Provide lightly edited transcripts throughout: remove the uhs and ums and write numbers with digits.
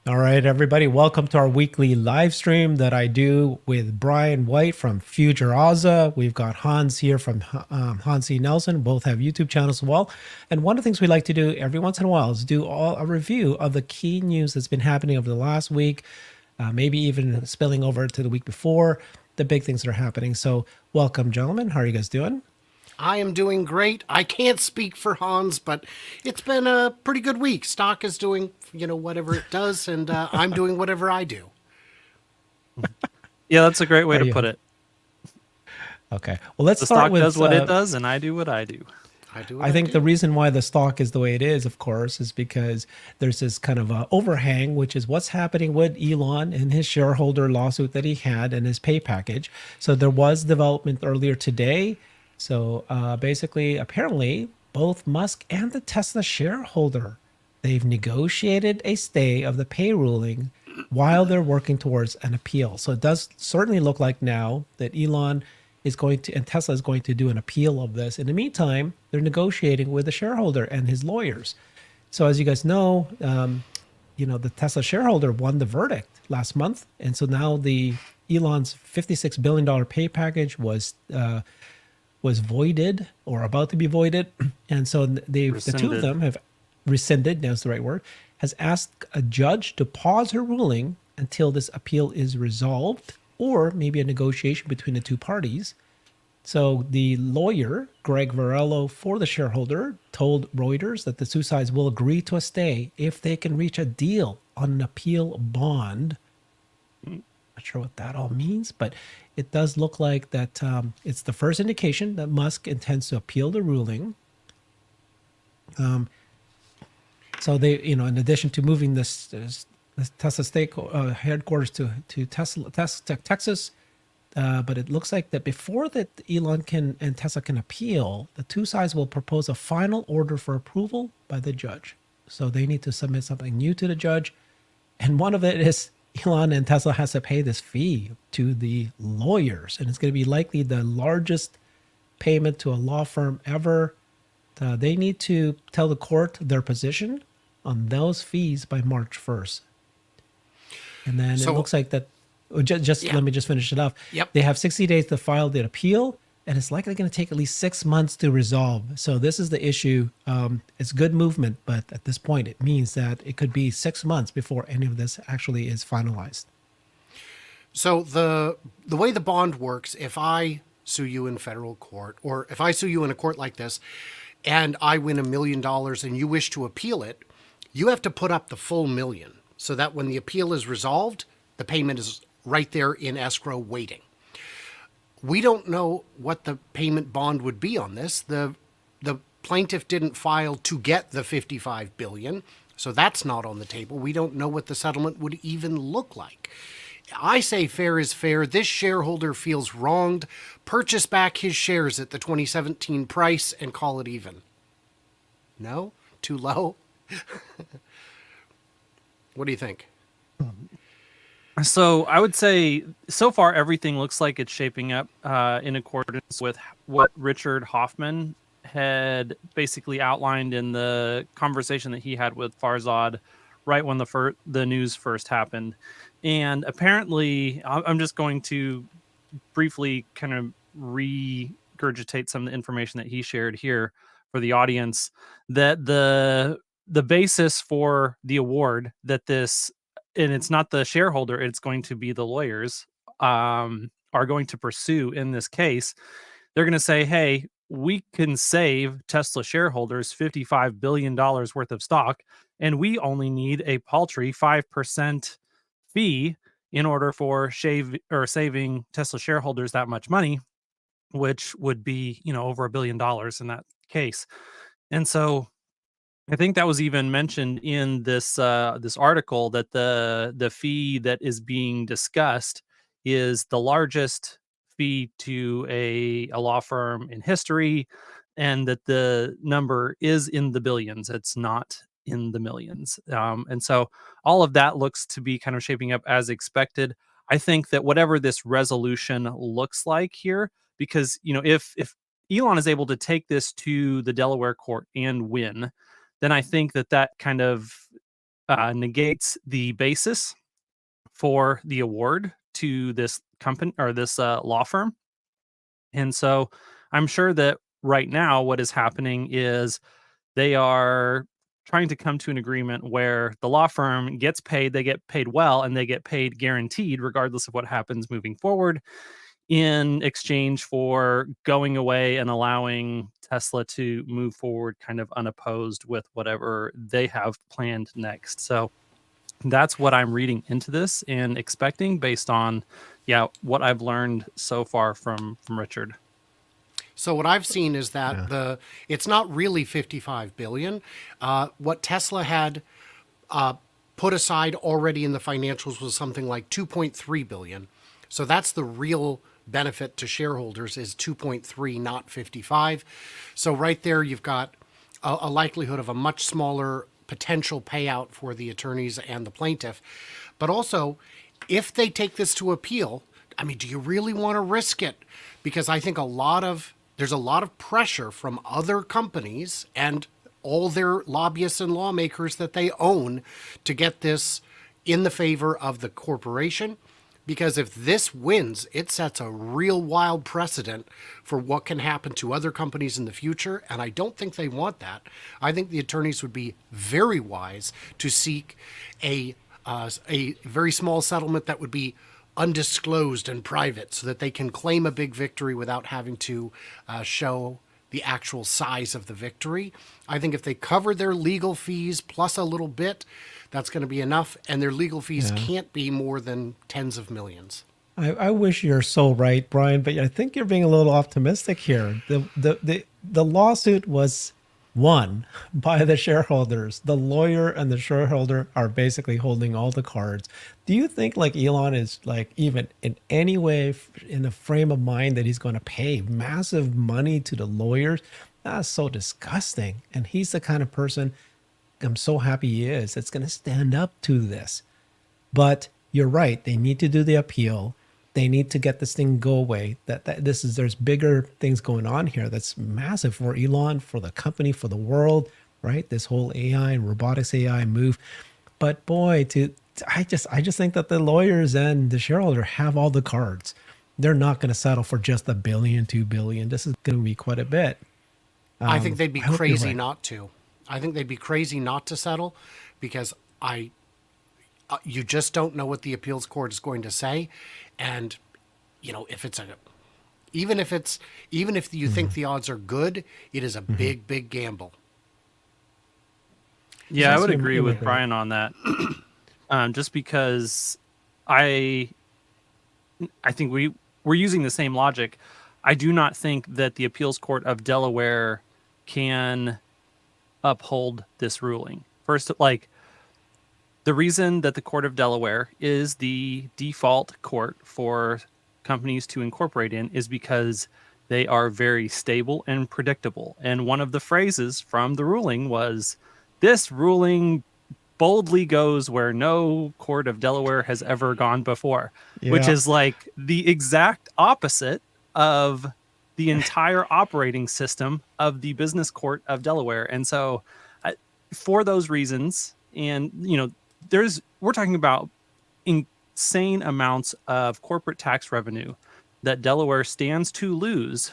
All right, everybody, welcome to our weekly live stream that I do with Brian White from Future Oza. We've got Hans here from Hans C. Nelson. Both have YouTube channels as well. And one of the things we like to do every once in a while is do a review of the key news that's been happening over the last week, maybe even spilling over to the week before, the big things that are happening. So welcome, gentlemen. How are you guys doing? I am doing great. I can't speak for Hans, but it's been a pretty good week. Stock is doing, whatever it does, and I'm doing whatever I do. Yeah, that's a great way How are to you? put it. Okay. Well, let's The start stock with does what it does, and I do what I do. I do what I I think the do. reason why the stock is the way it is, of course, is because there's this kind of overhang, which is what's happening with Elon and his shareholder lawsuit that he had and his pay package. So there was development earlier today. So basically, apparently, both Musk and the Tesla shareholder, they've negotiated a stay of the pay ruling while they're working towards an appeal. So it does certainly look like now that Elon is going to and Tesla is going to do an appeal of this. In the meantime, they're negotiating with the shareholder and his lawyers. So as you guys know, the Tesla shareholder won the verdict last month, and so now the Elon's $56 billion pay package was voided or about to be voided, and so the two of Rescinded. them have rescinded. That's the right word. Has asked a judge to pause her ruling until this appeal is resolved, or maybe a negotiation between the two parties. So the lawyer, Greg Varello, for the shareholder, told Reuters that the two sides will agree to a stay if they can reach a deal on an appeal bond. Not sure what that all means, but it does look like that it's the first indication that Musk intends to appeal the ruling. So they, in addition to moving this Tesla stake headquarters to Texas, but it looks like that before that Elon and Tesla can appeal, the two sides will propose a final order for approval by the judge. So they need to submit something new to the judge, and one of it is Elon and Tesla has to pay this fee to the lawyers, and it's going to be likely the largest payment to a law firm ever. They need to tell the court their position on those fees by March 1st. And then it So, looks like that. Just yeah, let me just finish it off. yep. They have 60 days to file the appeal, and it's likely going to take at least 6 months to resolve. So this is the issue. It's good movement, but at this point, it means that it could be 6 months before any of this actually is finalized. So the way the bond works, if I sue you in federal court, or if I sue you in a court like this, and I win $1 million and you wish to appeal it, you have to put up the full million so that when the appeal is resolved, the payment is right there in escrow waiting. We don't know what the payment bond would be on this. The plaintiff didn't file to get the 55 billion, so that's not on the table. We don't know what the settlement would even look like. I say fair is fair. This shareholder feels wronged. Purchase back his shares at the 2017 price and call it even. No? Too low? What do you think? So I would say so far everything looks like it's shaping up in accordance with what Richard Hoffman had basically outlined in the conversation that he had with Farzad right when the news first happened. And apparently, I'm just going to briefly kind of regurgitate some of the information that he shared here for the audience, that the basis for the award that this, and it's not the shareholder, it's going to be the lawyers, are going to pursue in this case. They're going to say, hey, we can save Tesla shareholders $55 billion worth of stock, and we only need a paltry 5% fee in order for saving Tesla shareholders that much money, which would be, over $1 billion in that case. And so I think that was even mentioned in this article, that the fee that is being discussed is the largest fee to a law firm in history, and that the number is in the billions. It's not in the millions. And so all of that looks to be kind of shaping up as expected. I think that whatever this resolution looks like here, because if Elon is able to take this to the Delaware court and win, then I think that kind of negates the basis for the award to this company or this law firm. And so I'm sure that right now what is happening is they are trying to come to an agreement where the law firm gets paid, they get paid well, and they get paid guaranteed regardless of what happens moving forward in exchange for going away and allowing Tesla to move forward kind of unopposed with whatever they have planned next. So that's what I'm reading into this and expecting based on, what I've learned so far from Richard. So what I've seen is that it's not really 55 billion. What Tesla had put aside already in the financials was something like 2.3 billion. So that's the real benefit to shareholders is 2.3, not 55. So right there, you've got a likelihood of a much smaller potential payout for the attorneys and the plaintiff. But also, if they take this to appeal, I mean, do you really want to risk it? Because I think there's a lot of pressure from other companies and all their lobbyists and lawmakers that they own to get this in the favor of the corporation. Because if this wins, it sets a real wild precedent for what can happen to other companies in the future. And I don't think they want that. I think the attorneys would be very wise to seek a very small settlement that would be undisclosed and private so that they can claim a big victory without having to show the actual size of the victory. I think if they cover their legal fees plus a little bit, that's going to be enough. And their legal fees can't be more than tens of millions. I wish you're so right, Brian, but I think you're being a little optimistic here. The lawsuit was won by the shareholders. The lawyer and the shareholder are basically holding all the cards. Do you think like Elon is like even in any way in the frame of mind that he's going to pay massive money to the lawyers? That's so disgusting. And he's the kind of person I'm so happy he is. It's going to stand up to this. But you're right. They need to do the appeal. They need to get this thing go away. There's bigger things going on here. That's massive for Elon, for the company, for the world, right? This whole AI and robotics AI move. But boy, I just think that the lawyers and the shareholder have all the cards. They're not going to settle for just $1 billion, $2 billion. This is going to be quite a bit. I think they'd be crazy right. not to. I think they'd be crazy not to settle because you just don't know what the appeals court is going to say. And, even if you think the odds are good, it is a big, big gamble. Yeah, I would agree with Brian on that. Just because I think we're using the same logic. I do not think that the appeals court of Delaware can uphold this ruling. First, the reason that the court of Delaware is the default court for companies to incorporate in is because they are very stable and predictable. And one of the phrases from the ruling was, "This ruling boldly goes where no court of Delaware has ever gone before," which is like the exact opposite of the entire operating system of the business court of Delaware. And so for those reasons, and we're talking about insane amounts of corporate tax revenue that Delaware stands to lose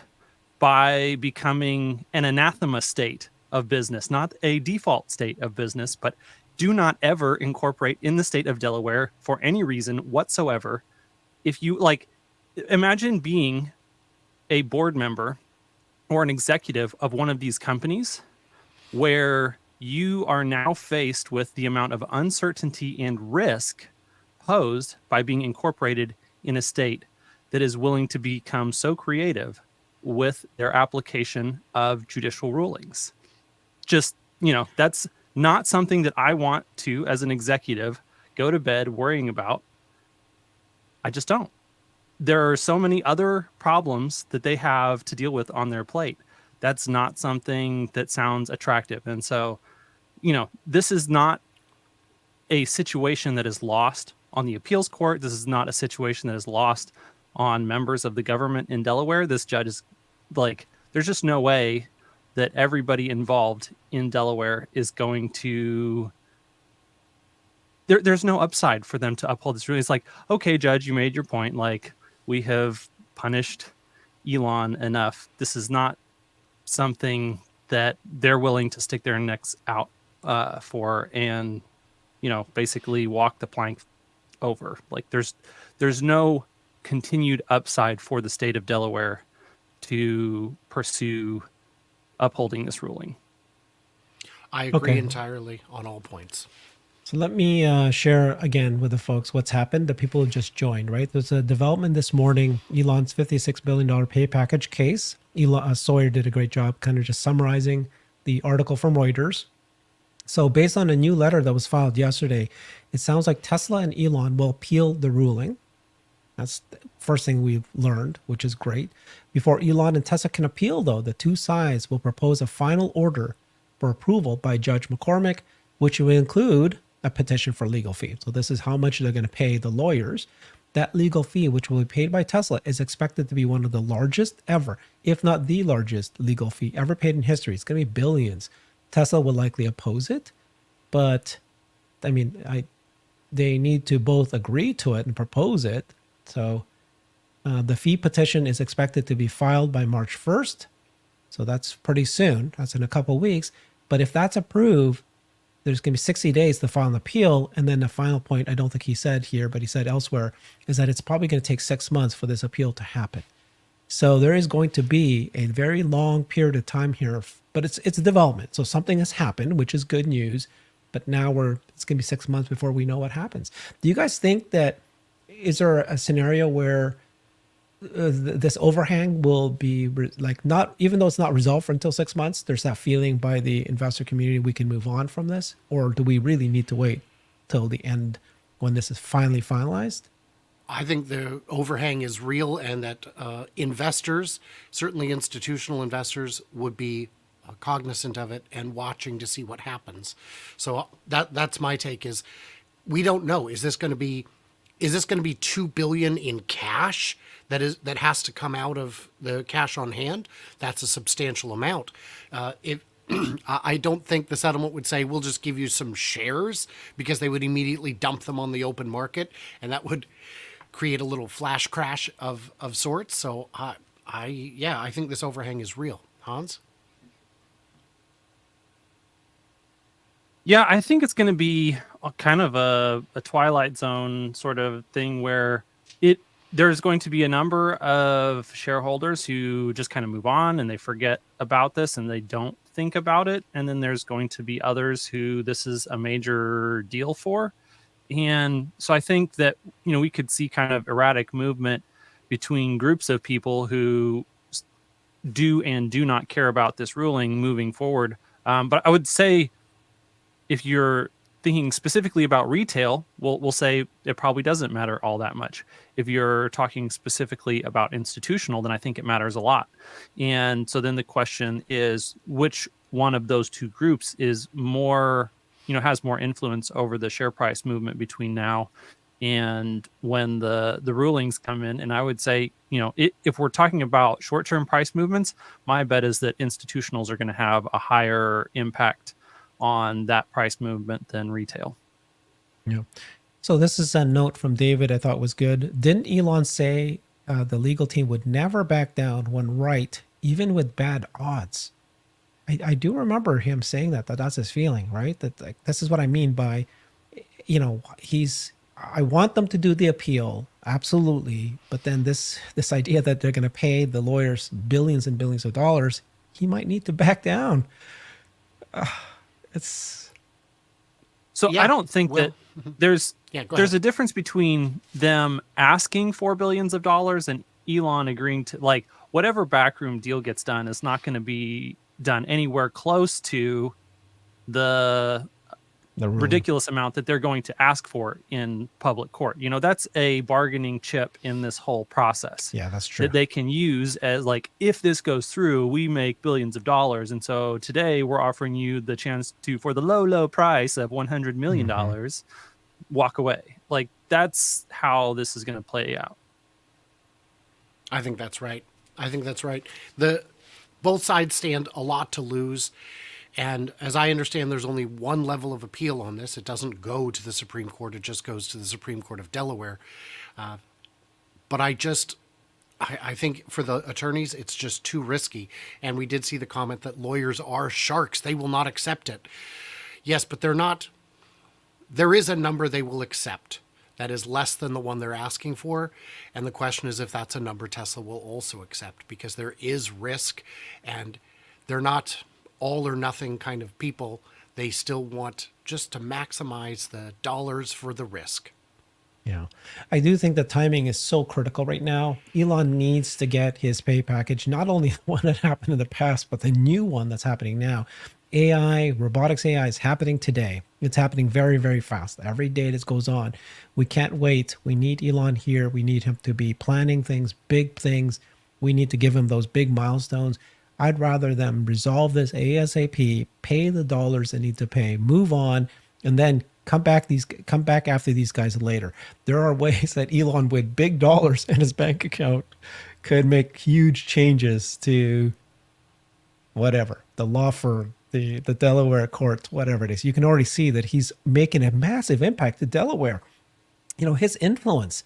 by becoming an anathema state of business, not a default state of business, but do not ever incorporate in the state of Delaware for any reason whatsoever. If you imagine being a board member or an executive of one of these companies where you are now faced with the amount of uncertainty and risk posed by being incorporated in a state that is willing to become so creative with their application of judicial rulings. Just, that's not something that I want to, as an executive, go to bed worrying about. I just don't. There are so many other problems that they have to deal with on their plate. That's not something that sounds attractive. And so, this is not a situation that is lost on the appeals court. This is not a situation that is lost on members of the government in Delaware. This judge is there's just no way that everybody involved in Delaware is going to there's no upside for them to uphold this ruling. It's like, okay, judge, you made your point. Like, we have punished Elon enough. This is not something that they're willing to stick their necks out for, and basically walk the plank over. Like, there's no continued upside for the state of Delaware to pursue upholding this ruling. I agree Okay. entirely on all points. So let me share again with the folks what's happened. The people who just joined, right? There's a development this morning. Elon's $56 billion pay package case. Sawyer did a great job kind of just summarizing the article from Reuters. So based on a new letter that was filed yesterday, it sounds like Tesla and Elon will appeal the ruling. That's the first thing we've learned, which is great. Before Elon and Tesla can appeal, though, the two sides will propose a final order for approval by Judge McCormick, which will include a petition for legal fee. So this is how much they're going to pay the lawyers. That legal fee, which will be paid by Tesla, is expected to be one of the largest ever, if not the largest legal fee ever paid in history. It's going to be billions. Tesla will likely oppose it, but I mean, they need to both agree to it and propose it. So the fee petition is expected to be filed by March 1st. So that's pretty soon. That's in a couple of weeks. But if that's approved, there's going to be 60 days to file an appeal. And then the final point, I don't think he said here, but he said elsewhere, is that it's probably going to take 6 months for this appeal to happen. So there is going to be a very long period of time here, but it's a development. So something has happened, which is good news. But now it's going to be 6 months before we know what happens. Do you guys think that, is there a scenario where this overhang will be not, even though it's not resolved for until 6 months, there's that feeling by the investor community we can move on from this? Or do we really need to wait till the end when this is finally finalized? I think the overhang is real, and that investors, certainly institutional investors, would be cognizant of it and watching to see what happens. So that's my take. Is we don't know. Is this going to be $2 billion in cash that has to come out of the cash on hand? That's a substantial amount. I don't think the settlement would say we'll just give you some shares, because they would immediately dump them on the open market, and that would create a little flash crash of sorts. So I think this overhang is real. Hans? Yeah, I think it's going to be a kind of a Twilight Zone sort of thing where there's going to be a number of shareholders who just kind of move on and they forget about this and they don't think about it. And then there's going to be others who this is a major deal for. And so I think that, we could see kind of erratic movement between groups of people who do and do not care about this ruling moving forward. But I would say, if you're thinking specifically about retail, we'll say it probably doesn't matter all that much. If you're talking specifically about institutional, then I think it matters a lot. And so then the question is, which one of those two groups is more, has more influence over the share price movement between now and when the rulings come in? And I would say, if we're talking about short-term price movements, my bet is that institutionals are going to have a higher impact on that price movement than retail. Yeah. So this is a note from David I thought was good. Didn't Elon say the legal team would never back down when right, even with bad odds? I do remember him saying that that's his feeling, right? That like, this is what I mean by, I want them to do the appeal, absolutely. But then this idea that they're going to pay the lawyers billions and billions of dollars, he might need to back down. I don't think that there's ahead. a difference between them asking for billions of dollars and Elon agreeing to, like, whatever backroom deal gets done is not going to be done anywhere close to the ridiculous amount that they're going to ask for in public court. That's a bargaining chip in this whole process. Yeah, that's true. That they can use as, like, if this goes through, we make billions of dollars. And so today we're offering you the chance to, for the low price of $100 million, walk away. Like, that's how this is going to play out. I think that's right. Both sides stand a lot to lose. And as I understand, there's only one level of appeal on this. It doesn't go to the Supreme Court. It just goes to the Supreme Court of Delaware. But I think for the attorneys, it's just too risky. And we did see the comment that lawyers are sharks. They will not accept it. Yes, but they're not. There is a number they will accept that is less than the one they're asking for. And the question is if that's a number Tesla will also accept, because there is risk and they're not all or nothing kind of people. They still want just to maximize the dollars for the risk. Yeah. I do think the timing is so critical right now. Elon needs to get his pay package, not only the one that happened in the past, but the new one that's happening now. AI, robotics AI is happening today. It's happening very, very fast. Every day this goes on. We can't wait. We need Elon here. We need him to be planning things, big things. We need to give him those big milestones. I'd rather them resolve this ASAP, pay the dollars they need to pay, move on, and then come back after these guys later. There are ways that Elon with big dollars in his bank account could make huge changes to whatever, the law firm, the Delaware courts, whatever it is. You can already see that he's making a massive impact to Delaware. You know, his influence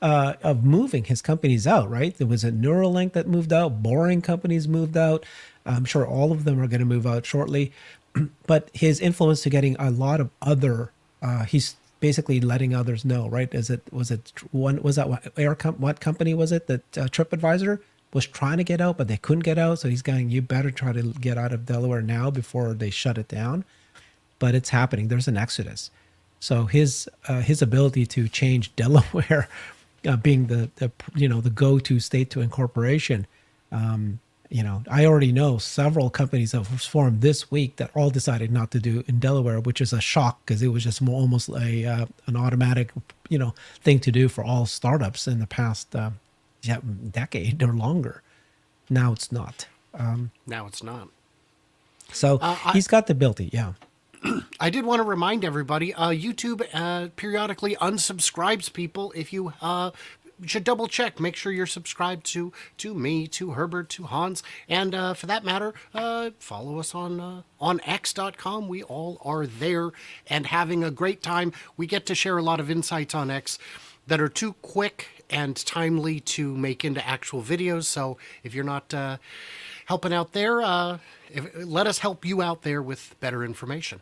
of moving his companies out, right? There was a Neuralink that moved out, Boring Companies moved out. I'm sure all of them are going to move out shortly. But his influence to getting a lot of other, he's basically letting others know, right? What company was it that TripAdvisor was trying to get out, but they couldn't get out? So he's going, you better try to get out of Delaware now before they shut it down. But it's happening. There's an exodus. So his ability to change Delaware, being the go-to state to incorporation, I already know several companies that have formed this week that all decided not to do in Delaware, which is a shock because it was just almost an automatic, thing to do for all startups in the past decade or longer. Now it's not. Now it's not. So he's got the ability, yeah. I did want to remind everybody, YouTube periodically unsubscribes people. If you should double check, make sure you're subscribed to me, to Herbert, to Hans, and for that matter, follow us on X.com. We all are there and having a great time. We get to share a lot of insights on X that are too quick and timely to make into actual videos. So if you're not helping out there, let us help you out there with better information.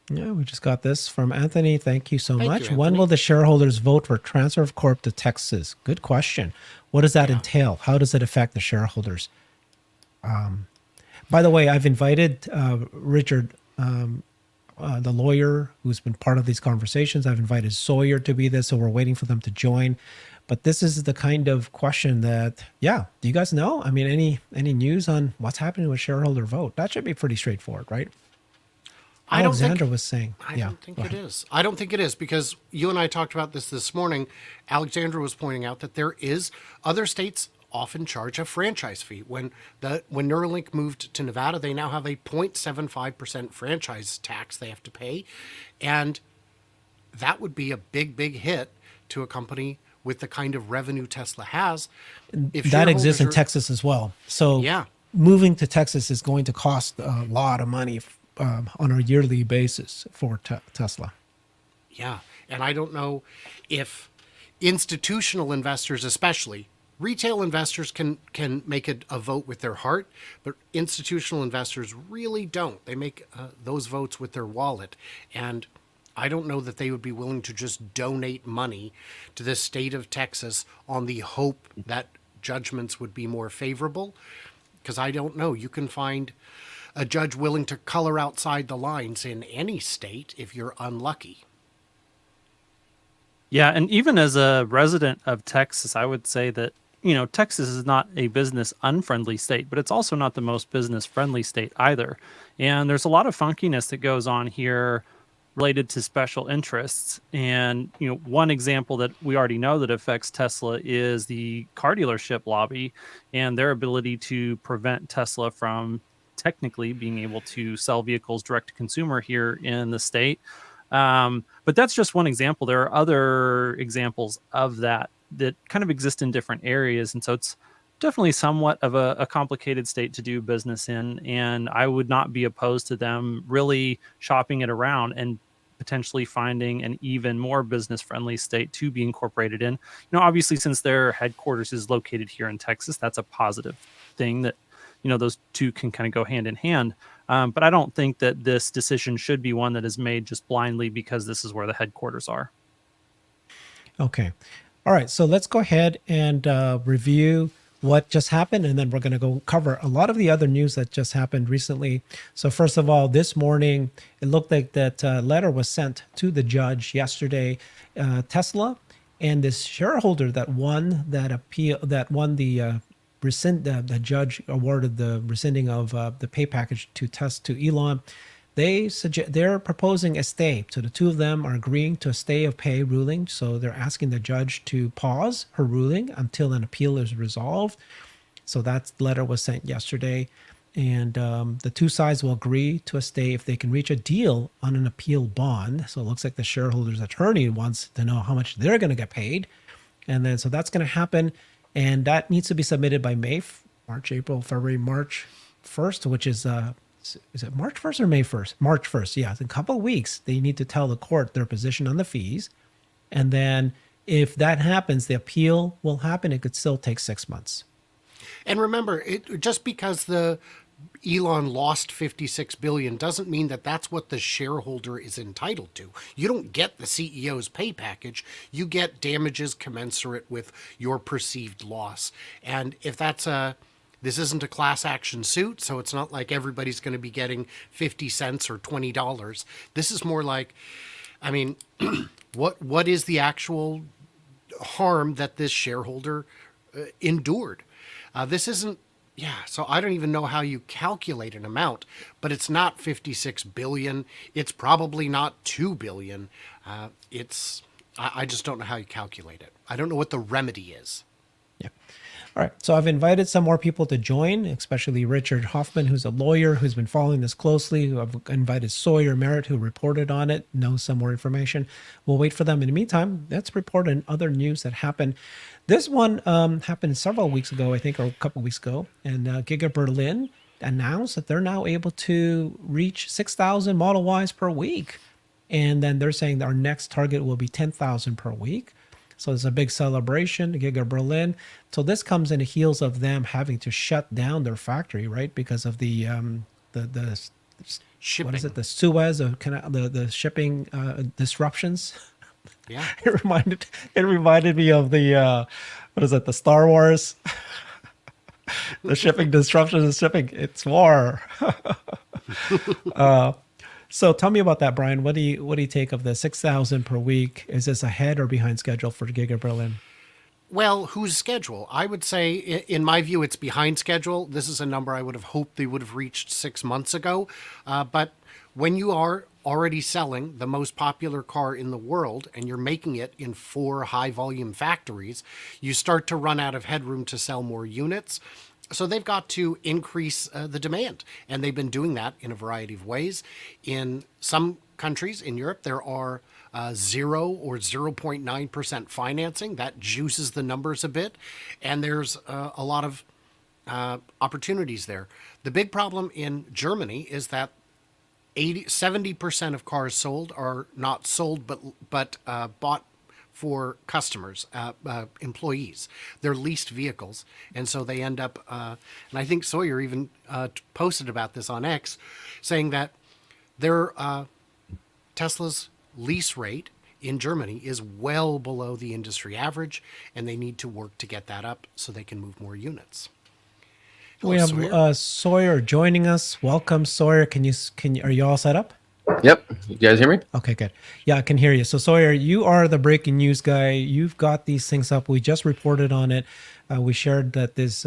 Yeah, we just got this from Anthony. Thank you so much. You, when will the shareholders vote for transfer of corp to Texas? Good question. What does that entail? How does it affect the shareholders? By the way, I've invited Richard, the lawyer who's been part of these conversations. I've invited Sawyer to be this, so we're waiting for them to join. But this is the kind of question that, do you guys know? I mean, any news on what's happening with shareholder vote? That should be pretty straightforward, right? Alexandra was saying. I don't think it is. I don't think it is, because you and I talked about this morning. Alexandra was pointing out that there is other states often charge a franchise fee. When Neuralink moved to Nevada, they now have a 0.75% franchise tax they have to pay. And that would be a big, big hit to a company with the kind of revenue Tesla has. If that exists in Texas as well. So moving to Texas is going to cost a lot of money on a yearly basis for Tesla. Yeah. And I don't know if institutional investors, especially retail investors, can make a vote with their heart, but institutional investors really don't. They make those votes with their wallet. And I don't know that they would be willing to just donate money to the state of Texas on the hope that judgments would be more favorable. Because I don't know. You can find a judge willing to color outside the lines in any state if you're unlucky. Yeah, and even as a resident of Texas, I would say that, Texas is not a business unfriendly state, but it's also not the most business friendly state either. And there's a lot of funkiness that goes on here related to special interests. And, one example that we already know that affects Tesla is the car dealership lobby and their ability to prevent Tesla from technically being able to sell vehicles direct to consumer here in the state. But that's just one example. There are other examples of that kind of exist in different areas. And so it's definitely somewhat of a complicated state to do business in, and I would not be opposed to them really shopping it around and potentially finding an even more business friendly state to be incorporated in. Obviously, since their headquarters is located here in Texas, that's a positive thing that those two can kind of go hand in hand. But I don't think that this decision should be one that is made just blindly because this is where the headquarters are. Okay. All right. So let's go ahead and review what just happened, and then we're going to go cover a lot of the other news that just happened recently. So first of all, this morning, it looked like that letter was sent to the judge yesterday. Tesla and this shareholder that won that appeal, that won the the judge awarded the rescinding of the pay package to Elon. They're proposing a stay. So the two of them are agreeing to a stay of pay ruling. So they're asking the judge to pause her ruling until an appeal is resolved. So that letter was sent yesterday. And the two sides will agree to a stay if they can reach a deal on an appeal bond. So it looks like the shareholder's attorney wants to know how much they're going to get paid. And then so that's going to happen. And that needs to be submitted by March, April, February, March 1st, which is it March 1st or May 1st? March 1st. Yeah. In a couple of weeks, they need to tell the court their position on the fees. And then if that happens, the appeal will happen. It could still take 6 months. And remember, just because the Elon lost 56 billion doesn't mean that that's what the shareholder is entitled to. You don't get the CEO's pay package. You get damages commensurate with your perceived loss. And if this isn't a class action suit, so it's not like everybody's going to be getting 50 cents or $20. This is more like, I mean, what is the actual harm that this shareholder endured? This isn't, so I don't even know how you calculate an amount, but it's not 56 billion. It's probably not 2 billion. I just don't know how you calculate it. I don't know what the remedy is. Yeah. All right. So I've invited some more people to join, especially Richard Hoffman, who's a lawyer who's been following this closely. I've invited Sawyer Merritt, who reported on it, knows some more information. We'll wait for them. In the meantime, let's report on other news that happened. This one happened several weeks ago, I think, or a couple weeks ago. And Giga Berlin announced that they're now able to reach 6,000 Model Ys per week. And then they're saying that our next target will be 10,000 per week. So it's a big celebration, Giga Berlin. So this comes in the heels of them having to shut down their factory, right? Because of the Shipping. What is it? The Suez, the shipping disruptions. Yeah. It reminded me of the what is it? The Star Wars. The shipping disruptions, it's war. So tell me about that, Brian. What do you take of the 6,000 per week? Is this ahead or behind schedule for Giga Berlin? Well, whose schedule? I would say, in my view, it's behind schedule. This is a number I would have hoped they would have reached 6 months ago. But when you are already selling the most popular car in the world and you're making it in 4 high-volume factories, you start to run out of headroom to sell more units. So they've got to increase the demand, and they've been doing that in a variety of ways. In some countries in Europe, there are 0 or 0.9% financing. That juices the numbers a bit, and there's a lot of opportunities there. The big problem in Germany is that 70% of cars sold are not sold, but bought for customers, employees. They're leased vehicles. And so they end up, and I think Sawyer even posted about this on X, saying that Tesla's lease rate in Germany is well below the industry average, and they need to work to get that up so they can move more units. Hello, We have Sawyer. Sawyer joining us. Welcome, Sawyer. Are you all set up? Yep. You guys hear me? Okay, good. Yeah, I can hear you. So Sawyer, you are the breaking news guy. You've got these things up. We just reported on it. We shared that this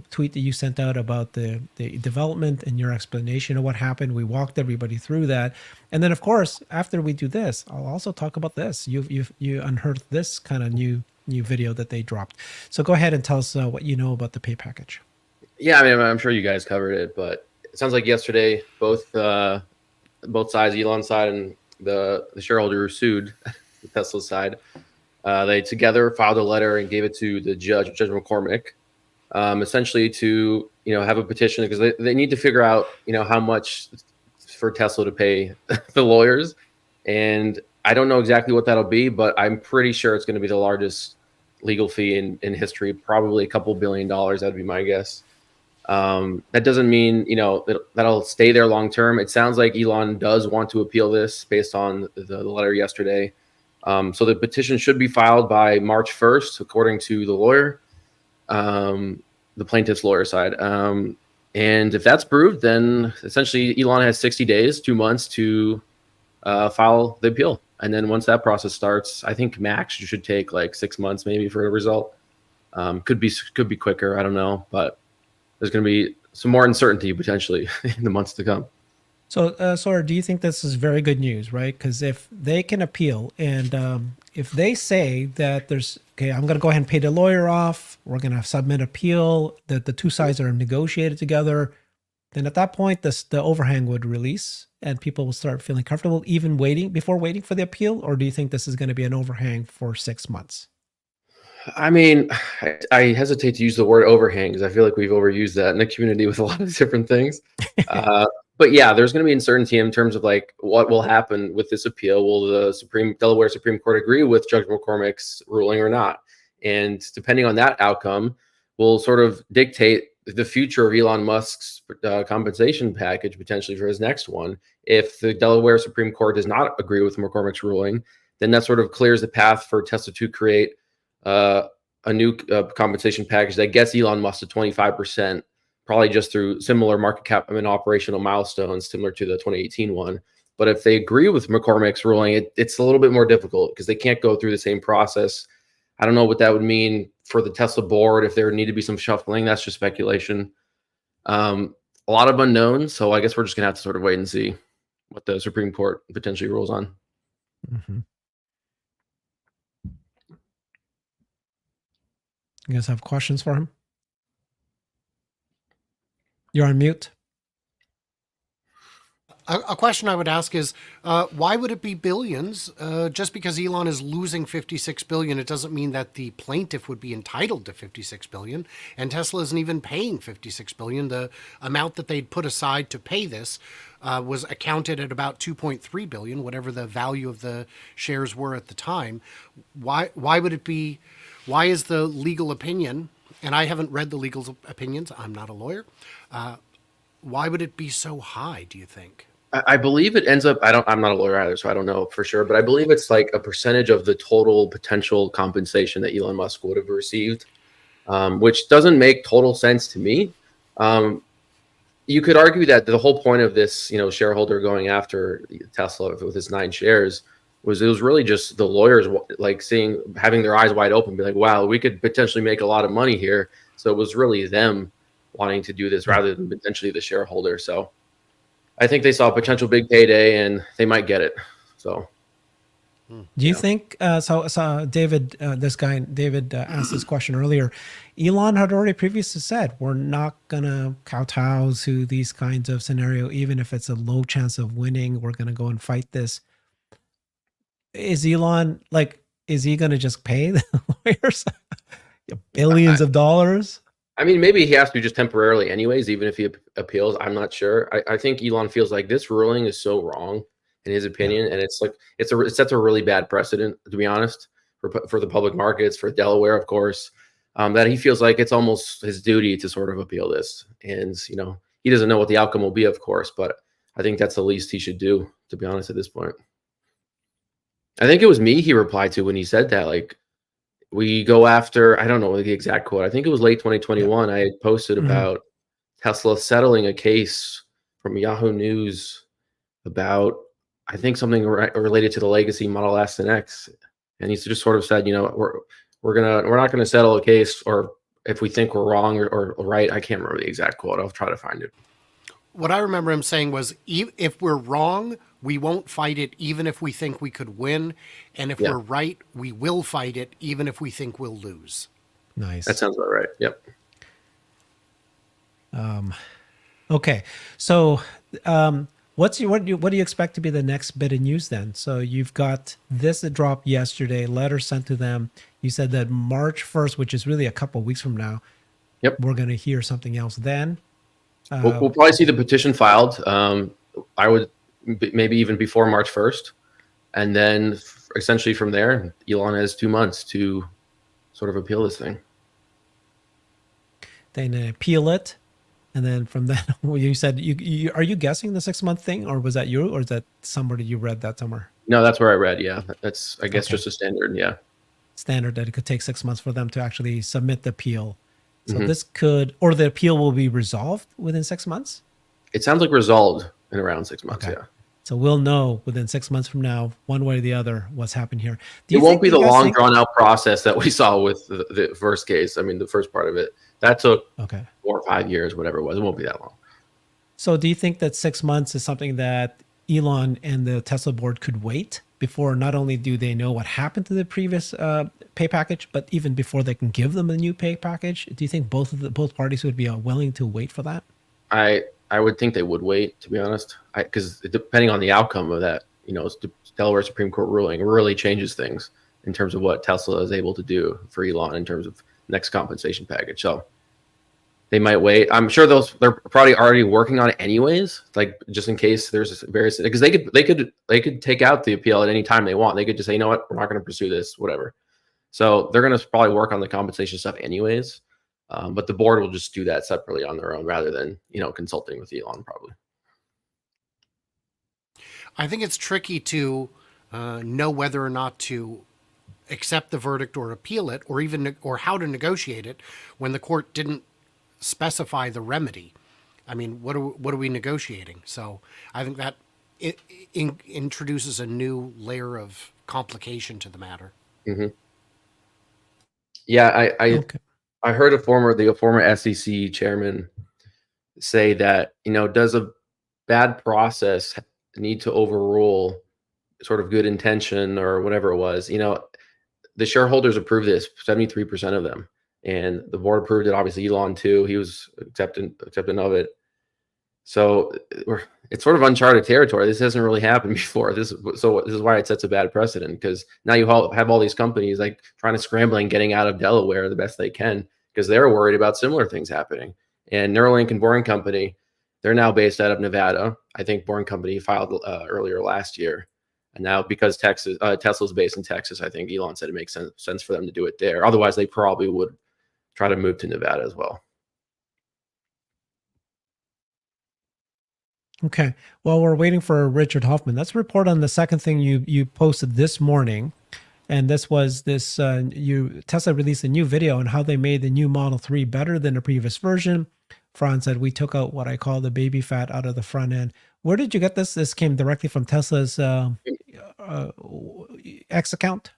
tweet that you sent out about the development and your explanation of what happened. We walked everybody through that. And then, of course, after we do this, I'll also talk about this. You unearthed this kind of new video that they dropped. So go ahead and tell us what you know about the pay package. Yeah, I mean, I'm sure you guys covered it, but it sounds like yesterday both sides, Elon's side and the shareholder who sued the Tesla side, they together filed a letter and gave it to the Judge McCormick, essentially to have a petition because they need to figure out how much for Tesla to pay the lawyers, and I don't know exactly what that'll be, but I'm pretty sure it's going to be the largest legal fee in history, probably a couple $1 billion. That'd be my guess. That doesn't mean that'll stay there long term. It sounds like Elon does want to appeal this based on the letter yesterday. So the petition should be filed by March 1st, according to the lawyer, the plaintiff's lawyer side. And if that's proved, then essentially Elon has 60 days, 2 months to file the appeal. And then once that process starts, I think max you should take like 6 months maybe for a result. Could be quicker. I don't know, but there's going to be some more uncertainty potentially in the months to come. So, Sora, do you think this is very good news, right? Because if they can appeal and if they say that I'm going to go ahead and pay the lawyer off, we're going to submit appeal, that the two sides are negotiated together, then at that point, the overhang would release and people will start feeling comfortable even waiting for the appeal? Or do you think this is going to be an overhang for 6 months? I mean, I hesitate to use the word overhang because I feel like we've overused that in the community with a lot of different things. But yeah, there's going to be uncertainty in terms of like what will happen with this appeal. Will the Delaware Supreme Court agree with Judge McCormick's ruling or not? And depending on that outcome, will sort of dictate the future of Elon Musk's compensation package potentially for his next one. If the Delaware Supreme Court does not agree with McCormick's ruling, then that sort of clears the path for Tesla to create a new compensation package that gets Elon Musk to 25%, probably just through similar market cap and operational milestones similar to the 2018 one. But if they agree with McCormick's ruling, it's a little bit more difficult because they can't go through the same process. I don't know what that would mean for the Tesla board, if there would need to be some shuffling. That's just speculation. A lot of unknowns. So I guess we're just going to have to sort of wait and see what the Supreme Court potentially rules on. Mm-hmm. You guys have questions for him? You're on mute. A question I would ask is, why would it be billions? Just because Elon is losing 56 billion, it doesn't mean that the plaintiff would be entitled to 56 billion. And Tesla isn't even paying 56 billion. The amount that they'd put aside to pay this was accounted at about 2.3 billion, whatever the value of the shares were at the time. Why would it be? Why is the legal opinion? And I haven't read the legal opinions. I'm not a lawyer. Why would it be so high, do you think? I believe it ends up, I'm not a lawyer either, so I don't know for sure, but I believe it's like a percentage of the total potential compensation that Elon Musk would have received, which doesn't make total sense to me. You could argue that the whole point of this, shareholder going after Tesla with his 9 shares was really just the lawyers like having their eyes wide open, be like, wow, we could potentially make a lot of money here. So it was really them wanting to do this rather than potentially the shareholder. So I think they saw a potential big payday and they might get it. So do you think so David, David asked this question earlier. Elon had already previously said we're not gonna kowtow to these kinds of scenario, even if it's a low chance of winning. We're gonna go and fight this. Is Elon is he gonna just pay the lawyers billions of dollars? I mean, maybe he has to just temporarily anyways, even if he appeals. I'm not sure. I think Elon feels like this ruling is so wrong in his opinion. And it's like, it sets a really bad precedent, to be honest, for the public markets, for Delaware, of course, that he feels like it's almost his duty to sort of appeal this. And, he doesn't know what the outcome will be, of course, but I think that's the least he should do, to be honest, at this point. I think it was me he replied to when he said that, like, we go after, I don't know the exact quote. I think it was late 2021. I had posted about Tesla settling a case from Yahoo News about, I think, something related to the legacy Model S and X. And he just sort of said, we're not gonna settle a case, or if we think we're wrong or right. I can't remember the exact quote. I'll try to find it. What I remember him saying was, if we're wrong, we won't fight it even if we think we could win. And if we're right, we will fight it even if we think we'll lose. Nice. That sounds about right. Yep. Okay. So what do you expect to be the next bit of news then? So you've got this that dropped yesterday, letter sent to them. You said that March 1st, which is really a couple of weeks from now, Yep. we're going to hear something else then. We'll probably see the petition filed. I would maybe even before March 1st. And then essentially from there, Elon has 2 months to sort of appeal this thing. Then appeal it. And then from then, you said, are you guessing the 6-month thing, or was that you, or is that somebody you read that somewhere? No, that's where I read. Yeah. That's, I guess, Okay. just a standard. Yeah. Standard that it could take 6 months for them to actually submit the appeal. So Mhm. this could, or the appeal will be resolved within 6 months. It sounds like resolved in around 6 months. Okay. Yeah. So we'll know within 6 months from now, one way or the other, what's happened here. It won't be the long drawn out process that we saw with the first case. I mean, the first part of it, that took 4 or 5 years, whatever it was. It won't be that long. So do you think that 6 months is something that Elon and the Tesla board could wait before? Not only do they know what happened to the previous pay package, but even before they can give them a new pay package? Do you think both parties would be willing to wait for that? I would think they would wait, to be honest, because depending on the outcome of that, Delaware Supreme Court ruling really changes things in terms of what Tesla is able to do for Elon in terms of next compensation package. So they might wait. I'm sure they're probably already working on it anyways, like just in case there's various, because they could take out the appeal at any time they want. They could just say, you know what, we're not going to pursue this, whatever. So they're going to probably work on the compensation stuff anyways. But the board will just do that separately on their own rather than, consulting with Elon probably. I think it's tricky to know whether or not to accept the verdict or appeal it, or how to negotiate it when the court didn't specify the remedy. I mean, what are we negotiating? So I think that it introduces a new layer of complication to the matter. Mm-hmm. Yeah, I heard the former SEC chairman say that, does a bad process need to overrule sort of good intention or whatever it was? The shareholders approved this, 73% of them, and the board approved it. Obviously, Elon too. He was accepting of it. So it's sort of uncharted territory. This hasn't really happened before. This is why it sets a bad precedent, because now you have all these companies like trying to scramble and getting out of Delaware the best they can because they're worried about similar things happening. And Neuralink and Boring Company, they're now based out of Nevada. I think Boring Company filed earlier last year. And now because Tesla's based in Texas, I think Elon said it makes sense for them to do it there. Otherwise, they probably would try to move to Nevada as well. Okay. Well, we're waiting for Richard Hoffman. Let's report on the second thing you posted this morning. And this was Tesla released a new video on how they made the new Model 3 better than the previous version. Franz said, we took out what I call the baby fat out of the front end. Where did you get this? This came directly from Tesla's X account?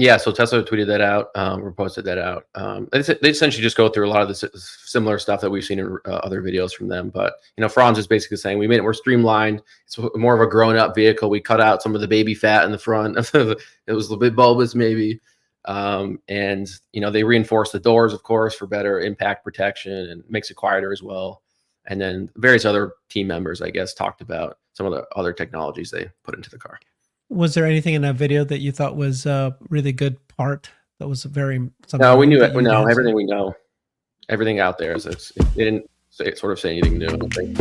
Yeah, so Tesla tweeted that out, or posted that out. They essentially just go through a lot of the similar stuff that we've seen in other videos from them. But Franz is basically saying we made it more streamlined. It's more of a grown-up vehicle. We cut out some of the baby fat in the front. It was a little bit bulbous, maybe. And they reinforced the doors, of course, for better impact protection, and makes it quieter as well. And then various other team members, I guess, talked about some of the other technologies they put into the car. Was there anything in that video that you thought was a really good part? That was No, we knew it. No, everything we know, everything out there. So they didn't sort of say anything new, I don't think.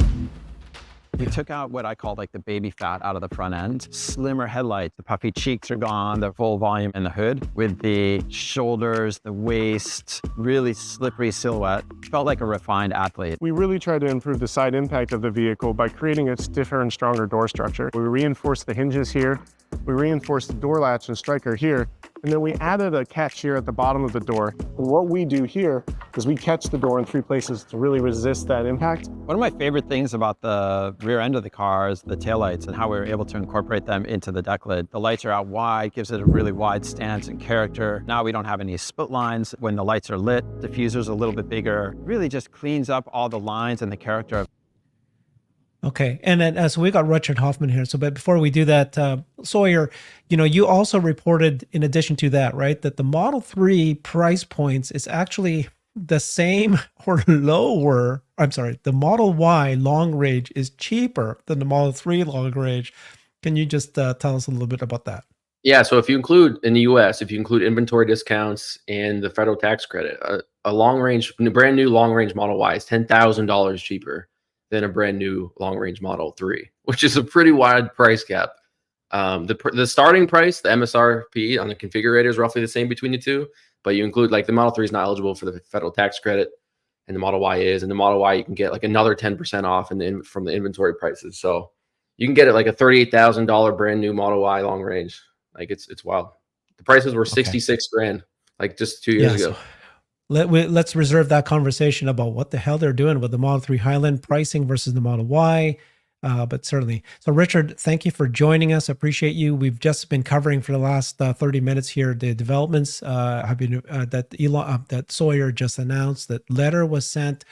We took out what I call like the baby fat out of the front end. Slimmer headlights, the puffy cheeks are gone, the full volume in the hood with the shoulders, the waist, really slippery silhouette. Felt like a refined athlete. We really tried to improve the side impact of the vehicle by creating a stiffer and stronger door structure. We reinforced the hinges here. We reinforced the door latch and striker here. And then we added a catch here at the bottom of the door. And what we do here is we catch the door in 3 places to really resist that impact. One of my favorite things about the rear end of the car is the taillights and how we were able to incorporate them into the deck lid. The lights are out wide, gives it a really wide stance and character. Now we don't have any split lines when the lights are lit. Diffuser's a little bit bigger. Really just cleans up all the lines and the character of. Okay, and then so we got Richard Hoffman here. So, but before we do that, Sawyer, you also reported, in addition to that, right, that the Model 3 price points is actually the same or lower. I'm sorry, the Model Y long range is cheaper than the Model 3 long range. Can you just tell us a little bit about that? Yeah, so if you include in the US, if you include inventory discounts and the federal tax credit, a brand new long range Model Y is $10,000 cheaper than a brand new long range Model 3, which is a pretty wide price gap. The starting price, the MSRP on the configurator is roughly the same between the two, but you include like the Model 3 is not eligible for the federal tax credit, and the Model Y is, and the Model Y you can get like another 10% off from the inventory prices. So you can get it like a $38,000 brand new Model Y long range. Like it's wild. The prices were 66 grand like just 2 years ago. So let's reserve that conversation about what the hell they're doing with the Model 3 Highland pricing versus the Model Y. But certainly. So Richard, thank you for joining us. I appreciate you. We've just been covering for the last 30 minutes here the developments have been that Elon that Sawyer just announced. That letter was sent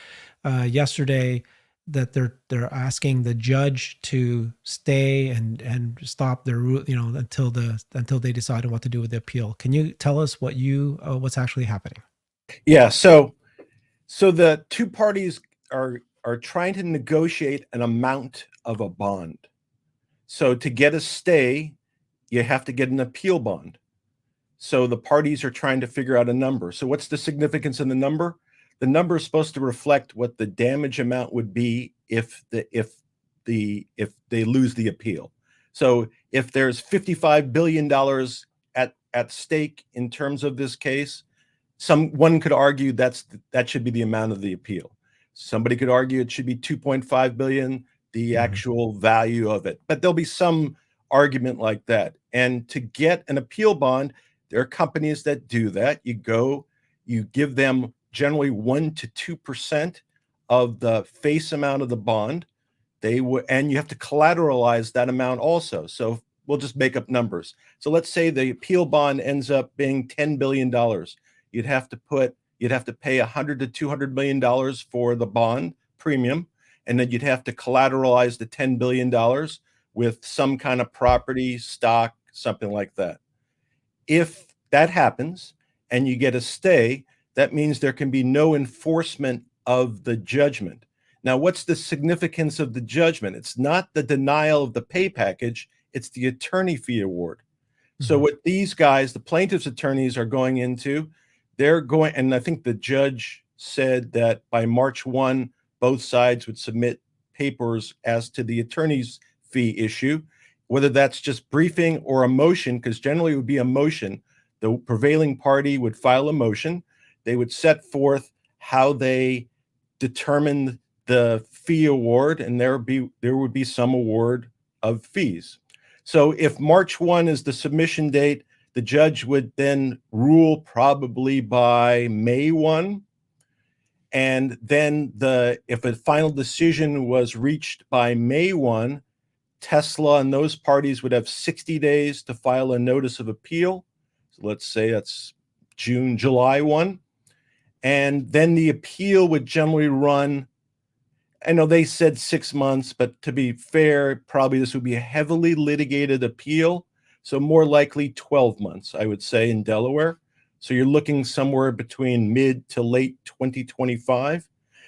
yesterday that they're asking the judge to stay and stop their until they decide on what to do with the appeal. Can you tell us what's actually happening? Yeah, so the two parties are trying to negotiate an amount of a bond. So to get a stay, you have to get an appeal bond. So the parties are trying to figure out a number. So what's the significance of the number? The number is supposed to reflect what the damage amount would be if they lose the appeal. So if there's $55 billion at stake in terms of this case, one could argue that should be the amount of the appeal. Somebody could argue it should be 2.5 billion, the actual value of it. But there'll be some argument like that. And to get an appeal bond, there are companies that do that. You give them generally 1% to 2% of the face amount of the bond. And you have to collateralize that amount also. So we'll just make up numbers. So let's say the appeal bond ends up being $10 billion. You'd have to pay $100 to $200 million for the bond premium, and then you'd have to collateralize the $10 billion with some kind of property, stock, something like that. If that happens and you get a stay, that means there can be no enforcement of the judgment. Now, what's the significance of the judgment? It's not the denial of the pay package, it's the attorney fee award. So what these guys, the plaintiff's attorneys, are going into, and I think the judge said that by March 1, both sides would submit papers as to the attorney's fee issue, whether that's just briefing or a motion, because generally it would be a motion. The prevailing party would file a motion. They would set forth how they determine the fee award, and there would be some award of fees. So if March 1 is the submission date, the judge would then rule probably by May 1. And then if a final decision was reached by May 1, Tesla and those parties would have 60 days to file a notice of appeal. So let's say that's July 1. And then the appeal would generally run, I know they said 6 months, but to be fair, probably this would be a heavily litigated appeal. So more likely 12 months, I would say, in Delaware. So you're looking somewhere between mid to late 2025.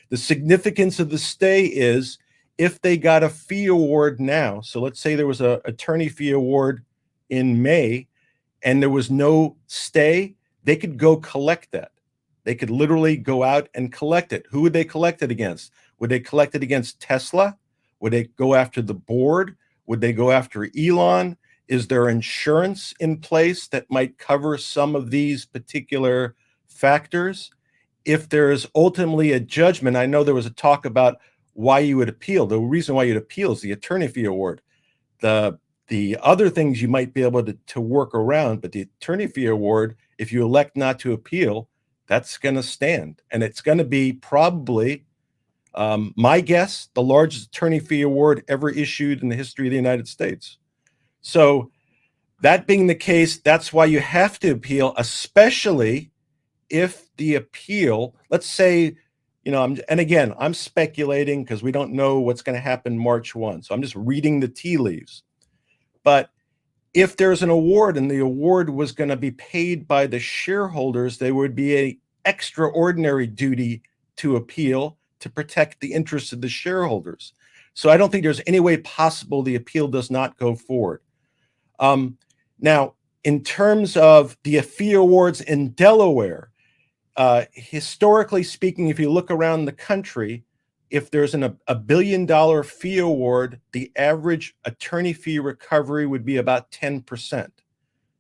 The significance of the stay is if they got a fee award now, so let's say there was an attorney fee award in May and there was no stay, they could go collect that. They could literally go out and collect it. Who would they collect it against? Would they collect it against Tesla? Would they go after the board? Would they go after Elon? Is there insurance in place that might cover some of these particular factors? If there is ultimately a judgment, I know there was a talk about why you would appeal. The reason why you'd appeal is the attorney fee award. The other things you might be able to work around, but the attorney fee award, if you elect not to appeal, that's going to stand. And it's going to be probably, my guess, the largest attorney fee award ever issued in the history of the United States. So that being the case, that's why you have to appeal, especially if the appeal, let's say, I'm speculating because we don't know what's going to happen March 1. So I'm just reading the tea leaves. But if there's an award and the award was going to be paid by the shareholders, there would be an extraordinary duty to appeal to protect the interests of the shareholders. So I don't think there's any way possible the appeal does not go forward. Now, in terms of the fee awards in Delaware, historically speaking, if you look around the country, if there's a $1 billion fee award, the average attorney fee recovery would be about 10%.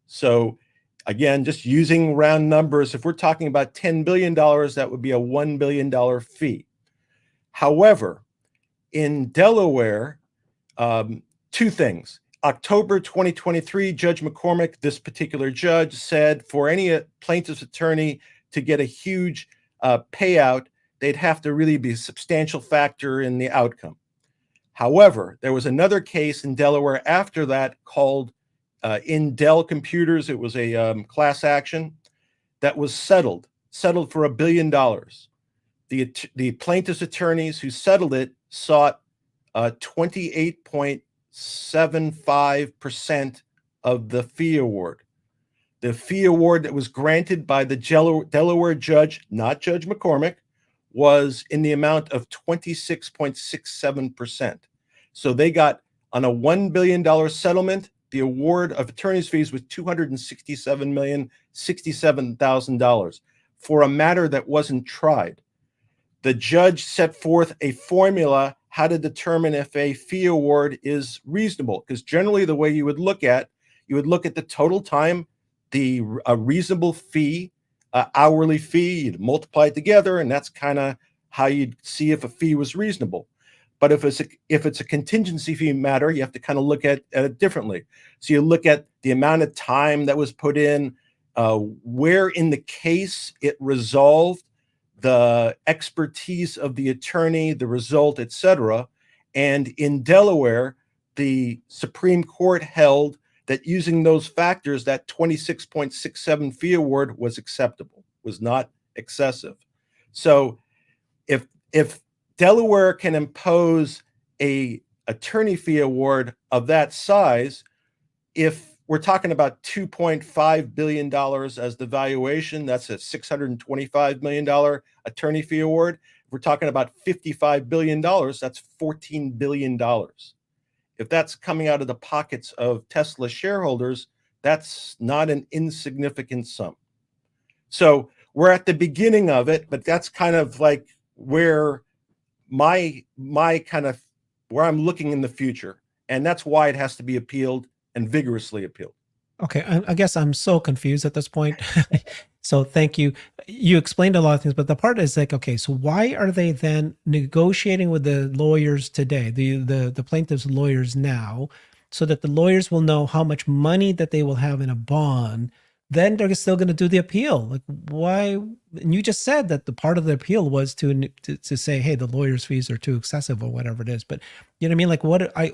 So again, just using round numbers, if we're talking about $10 billion, that would be a $1 billion fee. However, in Delaware, two things. October 2023, Judge McCormick, this particular judge, said for any plaintiff's attorney to get a huge payout, they'd have to really be a substantial factor in the outcome. However, there was another case in Delaware after that called in Dell Computers. It was a class action that was settled for $1 billion. The plaintiff's attorneys who settled it sought 28.75% of the fee award. The fee award that was granted by the Delaware judge, not Judge McCormick, was in the amount of 26.67%. So they got, on a $1 billion settlement, the award of attorney's fees was $267,067,000 for a matter that wasn't tried. The judge set forth a formula how to determine if a fee award is reasonable, because generally the way you would look at the total time, a reasonable fee, hourly fee, you'd multiply it together, and that's kind of how you'd see if a fee was reasonable. But if it's a contingency fee matter, you have to kind of look at it differently. So you look at the amount of time that was put in, where in the case it resolved, the expertise of the attorney, the result, etc. And in Delaware, the Supreme Court held that using those factors, that 26.67 fee award was acceptable, was not excessive. So if Delaware can impose a attorney fee award of that size, if we're talking about $2.5 billion as the valuation, that's a $625 million attorney fee award. If we're talking about $55 billion, that's $14 billion. If that's coming out of the pockets of Tesla shareholders, that's not an insignificant sum. So we're at the beginning of it, but that's kind of like where my kind of where I'm looking in the future. And that's why it has to be appealed and vigorously appealed. Okay, I guess I'm so confused at this point. So thank you. You explained a lot of things, but the part is like, okay, so why are they then negotiating with the lawyers today, the plaintiff's lawyers now, so that the lawyers will know how much money that they will have in a bond? Then they're still going to do the appeal. Like, why? And you just said that the part of the appeal was to say, hey, the lawyer's fees are too excessive or whatever it is. But you know what I mean? Like,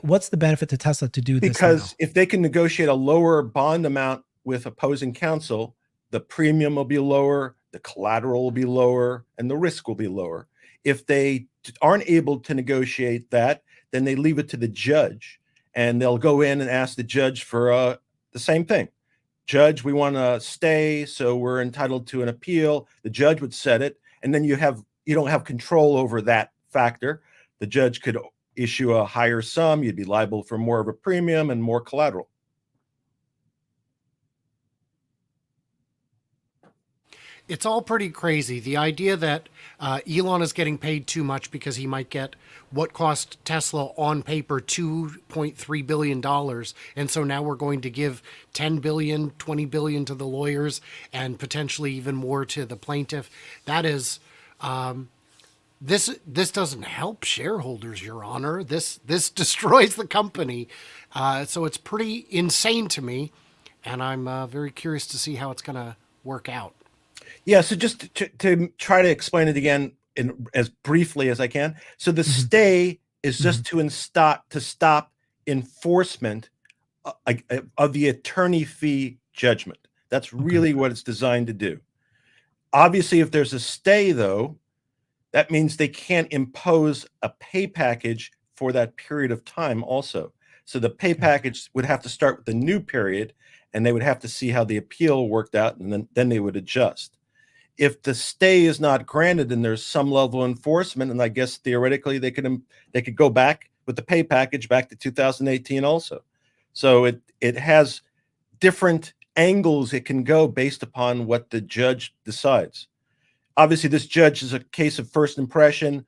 what's the benefit to Tesla to do this? Because if they can negotiate a lower bond amount with opposing counsel, the premium will be lower, the collateral will be lower, and the risk will be lower. If they aren't able to negotiate that, then they leave it to the judge, and they'll go in and ask the judge for the same thing. Judge, we want to stay, so we're entitled to an appeal. The judge would set it, and then you don't have control over that factor. The judge could issue a higher sum. You'd be liable for more of a premium and more collateral. It's all pretty crazy. The idea that Elon is getting paid too much because he might get what cost Tesla on paper $2.3 billion. And so now we're going to give 10 billion, 20 billion to the lawyers and potentially even more to the plaintiff. That is, this doesn't help shareholders, Your Honor. This destroys the company. So it's pretty insane to me. And I'm very curious to see how it's going to work out. Yeah, so just to try to explain it again as briefly as I can. So the stay is just to stop enforcement of the attorney fee judgment. That's really what it's designed to do. Obviously, if there's a stay, though, that means they can't impose a pay package for that period of time also. So the pay package would have to start with the new period, and they would have to see how the appeal worked out, and then they would adjust. If the stay is not granted and there's some level of enforcement, and I guess theoretically they could go back with the pay package back to 2018 also. So it has different angles it can go based upon what the judge decides. Obviously, this judge is a case of first impression.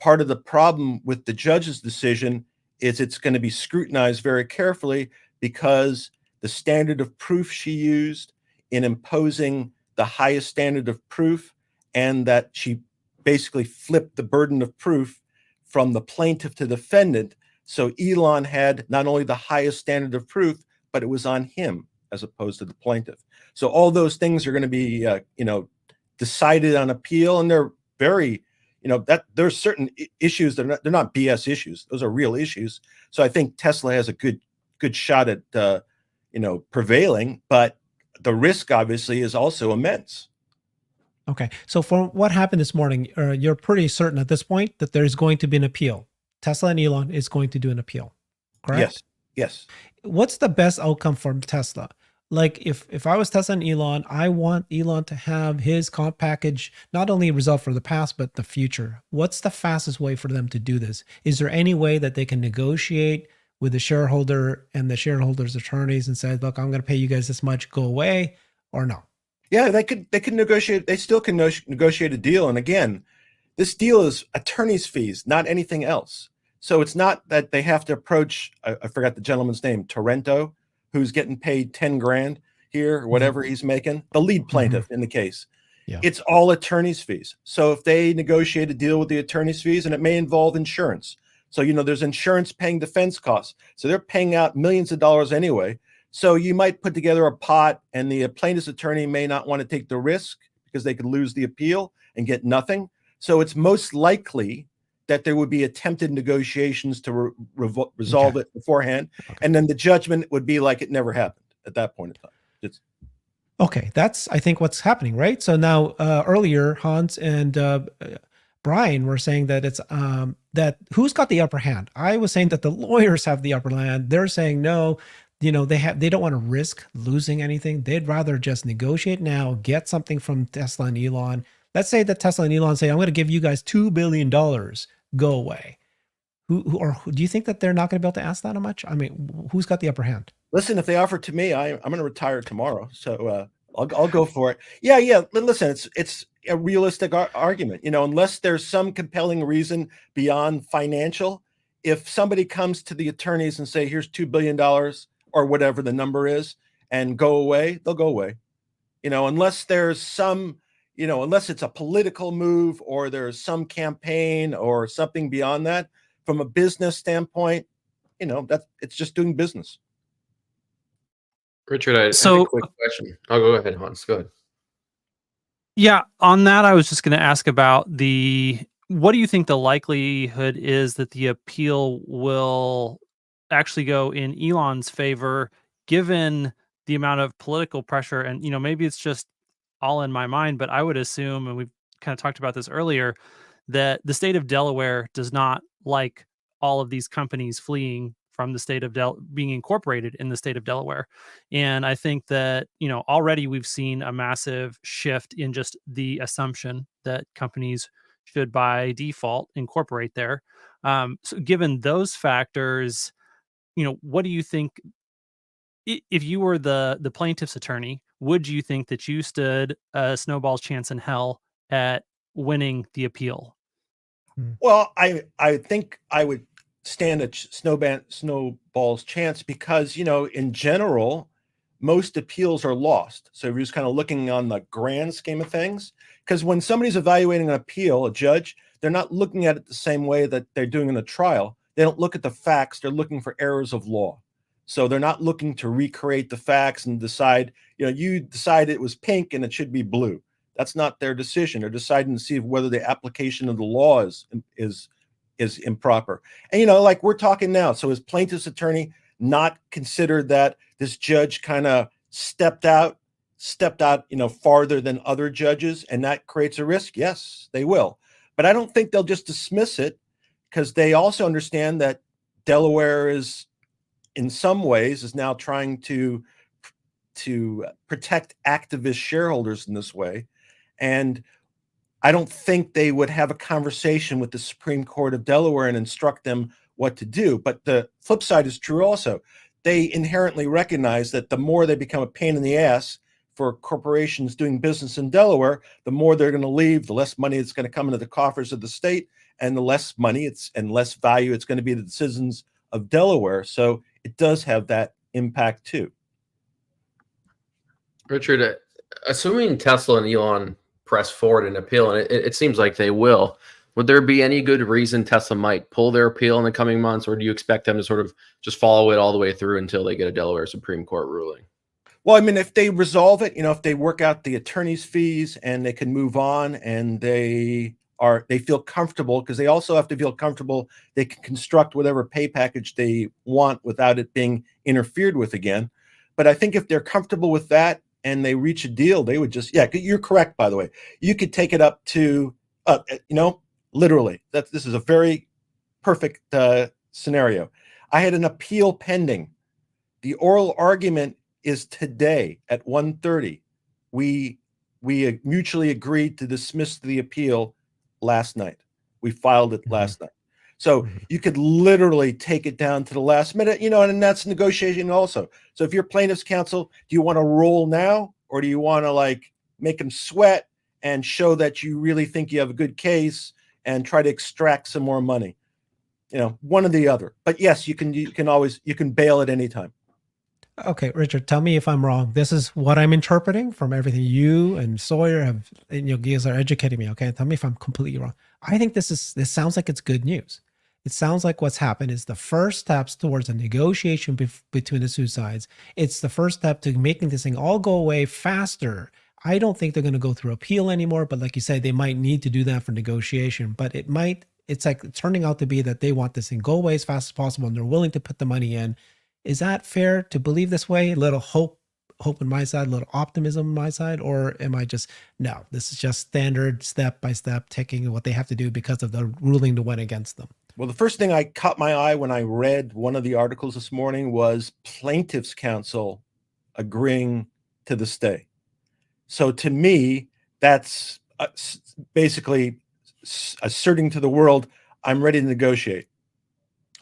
Part of the problem with the judge's decision is it's going to be scrutinized very carefully because the standard of proof she used in imposing the highest standard of proof, and that she basically flipped the burden of proof from the plaintiff to defendant. So Elon had not only the highest standard of proof, but it was on him as opposed to the plaintiff. So all those things are going to be, decided on appeal, and they're very, that there's certain issues that they're not BS issues. Those are real issues. So I think Tesla has a good shot at, prevailing, but the risk obviously is also immense. Okay. So from what happened this morning, you're pretty certain at this point that there's going to be an appeal. Tesla and Elon is going to do an appeal, correct? Yes. What's the best outcome for Tesla? Like if I was Tesla and Elon, I want Elon to have his comp package not only resolved for the past, but the future. What's the fastest way for them to do this? Is there any way that they can negotiate with the shareholder and the shareholder's attorneys and say, look, I'm going to pay you guys this much, go away, or no? Yeah, they could negotiate. They still can negotiate a deal. And again, this deal is attorney's fees, not anything else. So it's not that they have to approach, I forgot the gentleman's name, Torrento, who's getting paid 10 grand here, or whatever he's making, the lead plaintiff in the case. Yeah. It's all attorney's fees. So if they negotiate a deal with the attorney's fees, and it may involve insurance. So, there's insurance paying defense costs. So they're paying out millions of dollars anyway. So you might put together a pot, and the plaintiff's attorney may not want to take the risk because they could lose the appeal and get nothing. So it's most likely that there would be attempted negotiations to resolve it beforehand. Okay. And then the judgment would be like it never happened at that point in time. Okay, that's, I think, what's happening, right? So now earlier, Hans and Brian were saying that it's that who's got the upper hand? I was saying that the lawyers have the upper hand. They're saying no, they don't want to risk losing anything. They'd rather just negotiate now, get something from Tesla and Elon. Let's say that Tesla and Elon say, I'm going to give you guys $2 billion, go away. Or do you think that they're not going to be able to ask that much? I mean, who's got the upper hand? Listen, if they offer to me, I'm going to retire tomorrow. So I'll go for it. Yeah. Listen, it's a realistic argument, unless there's some compelling reason beyond financial. If somebody comes to the attorneys and say, here's $2 billion or whatever the number is, and go away, they'll go away. Unless there's some, unless it's a political move or there's some campaign or something beyond that, from a business standpoint, it's just doing business. Richard, I have a quick question. I'll go ahead, Hans. Go ahead. Yeah, on that, I was just going to ask about what do you think the likelihood is that the appeal will actually go in Elon's favor, given the amount of political pressure? And, maybe it's just all in my mind, but I would assume, and we've kind of talked about this earlier, that the state of Delaware does not like all of these companies fleeing from the state of being incorporated in the state of Delaware. And I think that, already we've seen a massive shift in just the assumption that companies should by default incorporate there. So given those factors, what do you think, if you were the plaintiff's attorney, would you think that you stood a snowball's chance in hell at winning the appeal? Well, I think I would stand a snowball's chance because, in general, most appeals are lost. So if you're just kind of looking on the grand scheme of things, because when somebody's evaluating an appeal, a judge, they're not looking at it the same way that they're doing in a trial. They don't look at the facts. They're looking for errors of law. So they're not looking to recreate the facts and decide, you decide it was pink and it should be blue. That's not their decision. They're deciding to see whether the application of the law is improper. And, like we're talking now, so his plaintiff's attorney not considered that this judge kind of stepped out, farther than other judges, and that creates a risk? Yes, they will. But I don't think they'll just dismiss it, because they also understand that Delaware is, in some ways, is now trying to protect activist shareholders in this way. And I don't think they would have a conversation with the Supreme Court of Delaware and instruct them what to do. But the flip side is true also. they inherently recognize that the more they become a pain in the ass for corporations doing business in Delaware, the more they're going to leave, the less money it's going to come into the coffers of the state, and the less money and less value it's going to be to the citizens of Delaware. So it does have that impact too. Richard, assuming Tesla and Elon press forward an appeal, and it seems like they will, would there be any good reason Tesla might pull their appeal in the coming months, or do you expect them to sort of just follow it all the way through until they get a Delaware Supreme Court ruling? Well, I mean, if they resolve it, if they work out the attorney's fees and they can move on and they feel comfortable, because they also have to feel comfortable they can construct whatever pay package they want without it being interfered with again. But I think if they're comfortable with that and they reach a deal, they would just, yeah, you're correct, by the way. You could take it up to, literally, this is a very perfect scenario. I had an appeal pending. The oral argument is today at 1:30. We mutually agreed to dismiss the appeal last night. We filed it last night. So you could literally take it down to the last minute, and that's negotiation also. So if you're plaintiff's counsel, do you want to roll now, or do you want to make them sweat and show that you really think you have a good case and try to extract some more money? One or the other. But yes, you can bail at any time. Okay, Richard, tell me if I'm wrong. This is what I'm interpreting from everything you and Sawyer have, you guys are educating me. Okay, tell me if I'm completely wrong. I think this sounds like it's good news. It sounds like what's happened is the first steps towards a negotiation between the two sides. It's the first step to making this thing all go away faster. I don't think they're going to go through appeal anymore, but like you said, they might need to do that for negotiation. But it's like turning out to be that they want this thing go away as fast as possible and they're willing to put the money in. Is that fair to believe this way? A little hope on my side, a little optimism on my side, or am I just, no, this is just standard step by step taking what they have to do because of the ruling that went against them? Well, the first thing I caught my eye when I read one of the articles this morning was plaintiff's counsel agreeing to the stay. So to me, that's basically asserting to the world, I'm ready to negotiate.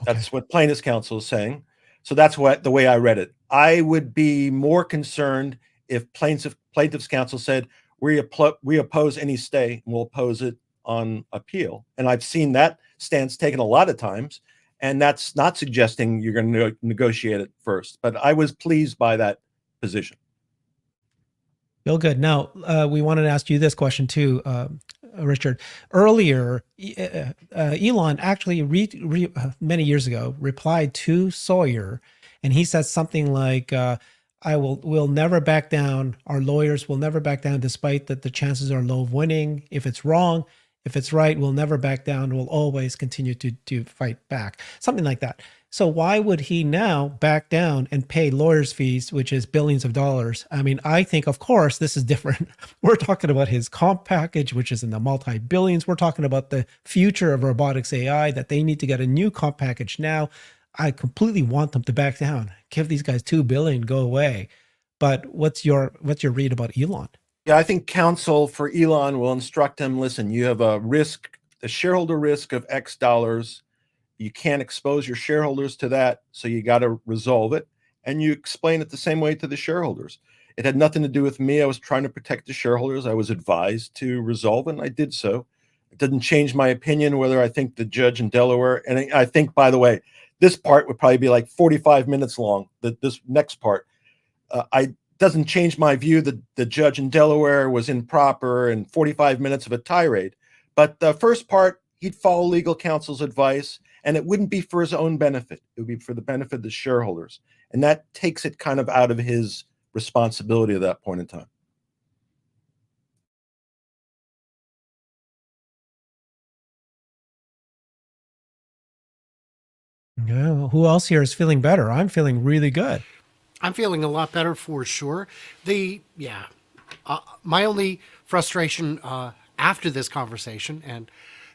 Okay. That's what plaintiff's counsel is saying. So that's the way I read it. I would be more concerned if plaintiff's counsel said, we oppose any stay and we'll oppose it on appeal. And I've seen that stance taken a lot of times, and that's not suggesting you're going to negotiate it first. But I was pleased by that position. Feel good. Now, we wanted to ask you this question too, Richard. Earlier, Elon actually many years ago replied to Sawyer, and he said something like, we'll never back down. Our lawyers will never back down, despite that the chances are low of winning. If it's wrong, if it's right, we'll never back down. We'll always continue to fight back. Something like that. So why would he now back down and pay lawyers' fees, which is billions of dollars? I mean, I think, of course, this is different. We're talking about his comp package, which is in the multi-billions. We're talking about the future of robotics AI, that they need to get a new comp package now. I completely want them to back down. Give these guys $2 billion, go away. But what's your read about Elon? Yeah, I think counsel for Elon will instruct him, listen, you have a shareholder risk of X dollars. You can't expose your shareholders to that, so you got to resolve it. And you explain it the same way to the shareholders. It had nothing to do with me. I was trying to protect the shareholders. I was advised to resolve it, and I did so. It doesn't change my opinion whether I think the judge in Delaware, and I think, by the way, this part would probably be like 45 minutes long, this next part. Doesn't change my view that the judge in Delaware was improper and 45 minutes of a tirade. But the first part, he'd follow legal counsel's advice, and it wouldn't be for his own benefit. It would be for the benefit of the shareholders. And that takes it kind of out of his responsibility at that point in time. Yeah, who else here is feeling better? I'm feeling really good. I'm feeling a lot better for sure. My only frustration after this conversation, and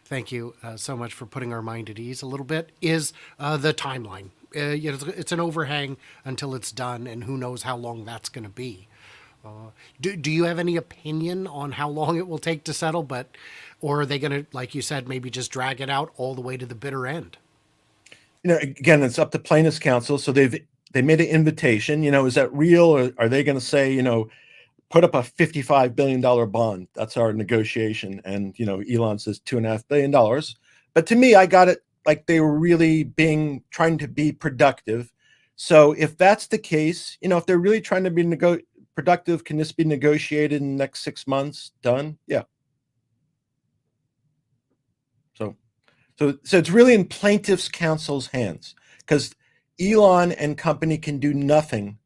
thank you so much for putting our mind at ease a little bit, is the timeline. It's an overhang until it's done, and who knows how long that's going to be. Do you have any opinion on how long it will take to settle? Or are they going to, like you said, maybe just drag it out all the way to the bitter end? Again, it's up to plaintiff's counsel. So they've they made an invitation. Is that real, or are they going to say, put up a $55 billion bond? That's our negotiation. And, Elon says $2.5 billion. But to me, I got it like they were really trying to be productive. So if that's the case, if they're really trying to be productive, can this be negotiated in the next 6 months? Done? Yeah. So it's really in plaintiff's counsel's hands, because Elon and company can do nothing.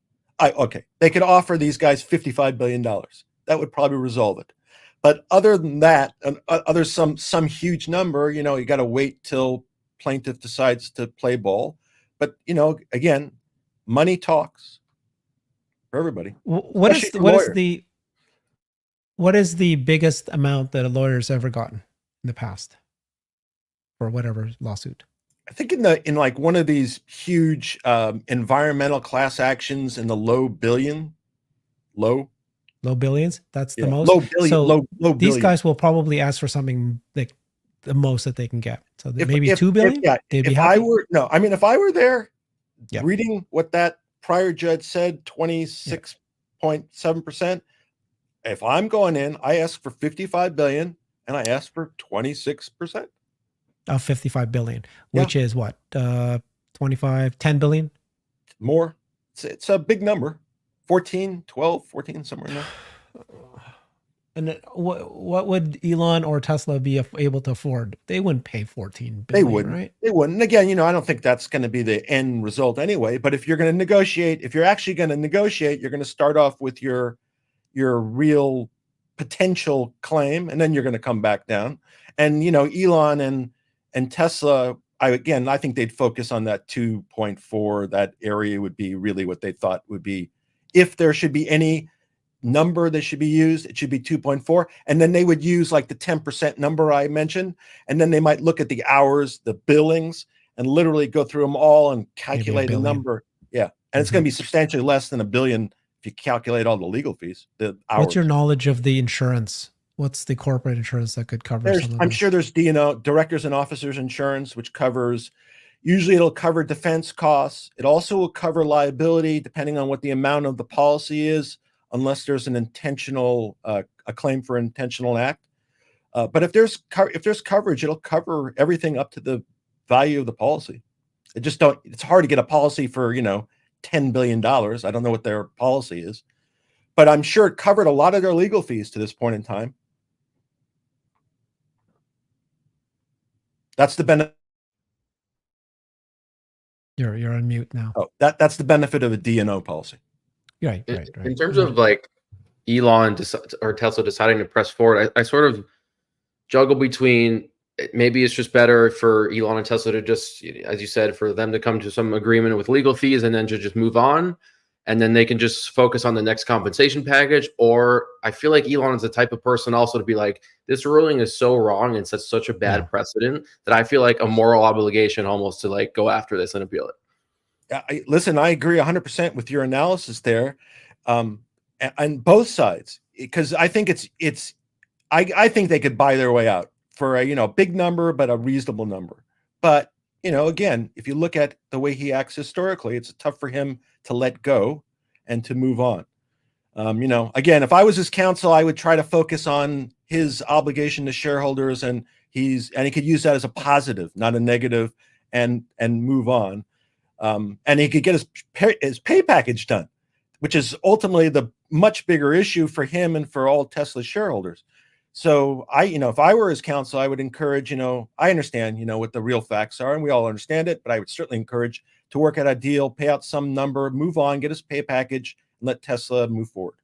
They could offer these guys $55 billion. That would probably resolve it. But other than that, other some huge number, you got to wait till plaintiff decides to play ball. But again, money talks for everybody. What is the biggest amount that a lawyer's ever gotten in the past for whatever lawsuit? I think in like one of these huge environmental class actions in the low billions. That's the most. Low billion. So low these billion. guys will probably ask for something like the most that they can get. So maybe 2 billion. They'd be happy. If I were there, Yeah. reading what that prior judge said, 26.7%. If I'm going in, I ask for 55 billion, and I ask for 26%. Of 55 billion, which is what, 10 billion? More. It's a big number. 14, 12, 14, somewhere in there. And what would Elon or Tesla be able to afford? They wouldn't pay 14 billion, They wouldn't. right? They wouldn't. Again, I don't think that's going to be the end result anyway. But if you're going to negotiate, if you're actually going to negotiate, you're going to start off with your real potential claim, and then you're going to come back down. And Elon and Tesla, I think they'd focus on that 2.4. That area would be really what they thought would be, if there should be any number that should be used, it should be 2.4. And then they would use like the 10% number I mentioned. And then they might look at the hours, the billings, and literally go through them all and calculate a number. Yeah. And it's going to be substantially less than $1 billion if you calculate all the legal fees. The hours. What's your knowledge of the insurance? What's the corporate insurance that could cover some of I'm this? sure there's directors and officers insurance, which usually it'll cover defense costs. It also will cover liability depending on what the amount of the policy is, unless there's an intentional, a claim for intentional act. But if there's coverage, it'll cover everything up to the value of the policy. It's hard to get a policy for, $10 billion. I don't know what their policy is, but I'm sure it covered a lot of their legal fees to this point in time. That's the benefit. You're on mute now. Oh, that's the benefit of a D&O policy. Right. In terms of like Elon or Tesla deciding to press forward, I sort of juggle between, maybe it's just better for Elon and Tesla to just, as you said, for them to come to some agreement with legal fees and then to just move on, and then they can just focus on the next compensation package. Or I feel like Elon is the type of person also to be like, this ruling is so wrong and sets such a bad precedent that I feel like a moral obligation almost to like go after this and appeal it. Listen, I agree 100% with your analysis there, on both sides, because I think I think they could buy their way out for a big number, but a reasonable number. But again, if you look at the way he acts historically, it's tough for him to let go and to move on. Again, if I was his counsel, I would try to focus on his obligation to shareholders, and he could use that as a positive, not a negative, and move on. And he could get his pay package done, which is ultimately the much bigger issue for him and for all Tesla shareholders. So if I were his counsel, I would encourage, I understand, what the real facts are, and we all understand it, but I would certainly encourage to work out a deal, pay out some number, move on, get his pay package, and let Tesla move forward.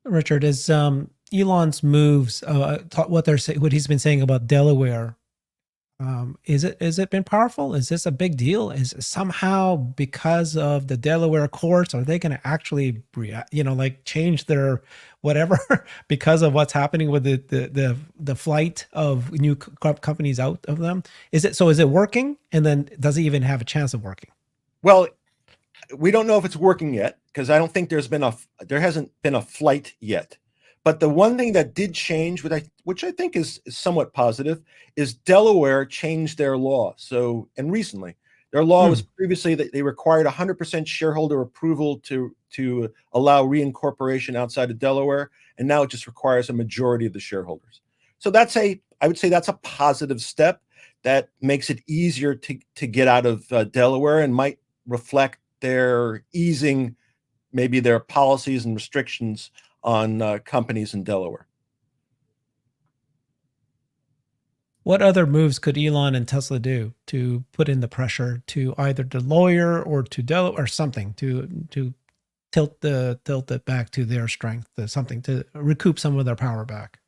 Richard, is Elon's moves, what he's been saying about Delaware, is it been powerful? Is this a big deal? Is somehow because of the Delaware courts, are they going to actually, change their whatever because of what's happening with the flight of new companies out of them? Is it working? And then does it even have a chance of working? Well, we don't know if it's working yet, because I don't think there hasn't been a flight yet. But the one thing that did change, which I think is somewhat positive, is Delaware changed their law. And recently, Their law was previously that they required 100% shareholder approval to allow reincorporation outside of Delaware, and now it just requires a majority of the shareholders. So I would say that's a positive step that makes it easier to get out of Delaware, and might reflect their easing maybe their policies and restrictions on companies in Delaware. What other moves could Elon and Tesla do to put in the pressure to either the lawyer or to Delaware or something to tilt it back to their strength, something to recoup some of their power back?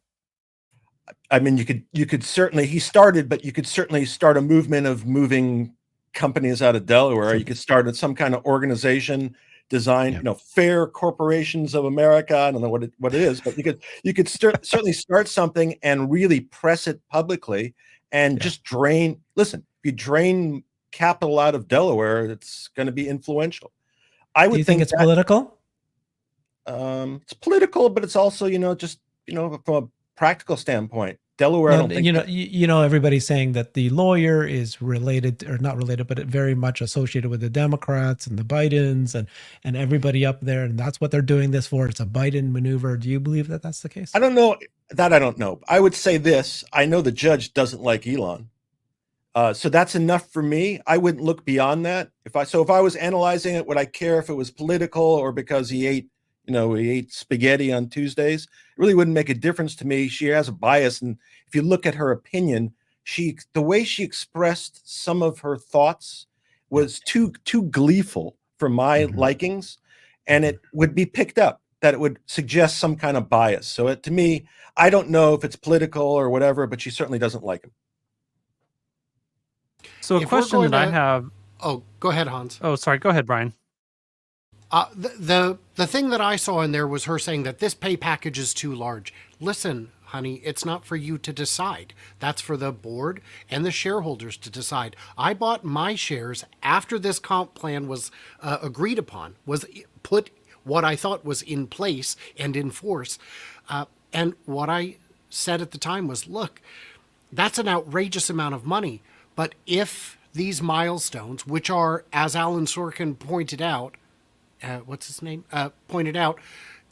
I mean, you could certainly, he started, but you could certainly start a movement of moving companies out of Delaware. You could start some kind of organization designed, Fair Corporations of America. I don't know what it is, but you could certainly start something and really press it publicly, and just drain. Listen, if you drain capital out of Delaware, it's going to be influential. Do you think it's political? It's political, but it's also, from a practical standpoint, Delaware. I don't think everybody's saying that the lawyer is related, or not related, but very much associated with the Democrats and the Bidens and everybody up there, and that's what they're doing this for. It's a Biden maneuver. Do you believe that that's the case? I don't know. I don't know. I would say this: I know the judge doesn't like Elon, so that's enough for me. I wouldn't look beyond that. If I was analyzing it, would I care if it was political or because he ate spaghetti on Tuesdays? It really wouldn't make a difference to me. She has a bias, and if you look at her opinion, the way she expressed some of her thoughts was too gleeful for my likings, and it would be picked up that it would suggest some kind of bias. So to me, I don't know if it's political or whatever, but she certainly doesn't like him. So a question that I have. Oh, go ahead, Hans. Oh, sorry. Go ahead, Brian. The thing that I saw in there was her saying that this pay package is too large. Listen, honey, it's not for you to decide. That's for the board and the shareholders to decide. I bought my shares after this comp plan was agreed upon, was put what I thought was in place and in force. And what I said at the time was, look, that's an outrageous amount of money. But if these milestones, which are, as Alan Sorkin pointed out, pointed out,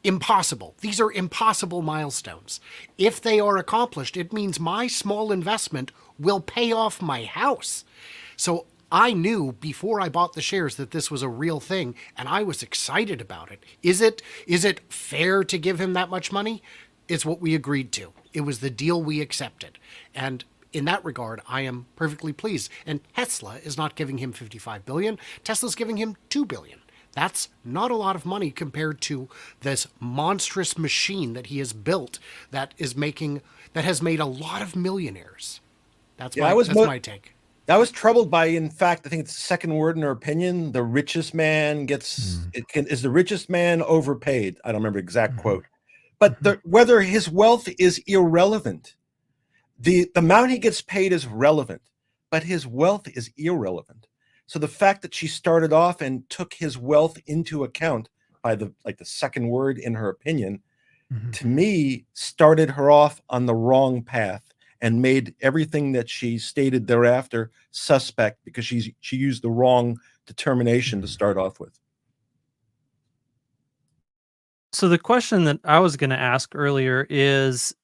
impossible. These are impossible milestones. If they are accomplished, it means my small investment will pay off my house. So I knew before I bought the shares that this was a real thing, and I was excited about it. Is it fair to give him that much money? It's what we agreed to. It was the deal we accepted. And in that regard, I am perfectly pleased. And Tesla is not giving him $55 billion. Tesla's giving him $2 billion. That's not a lot of money compared to this monstrous machine that he has built that has made a lot of millionaires. That's my take. I was troubled by, in fact, I think it's the second word in her opinion, the richest man is the richest man overpaid? I don't remember the exact quote. But whether his wealth is irrelevant, the amount he gets paid is relevant, but his wealth is irrelevant. So the fact that she started off and took his wealth into account by the second word in her opinion, to me, started her off on the wrong path and made everything that she stated thereafter suspect, because she used the wrong determination to start off with. So the question that I was going to ask earlier is,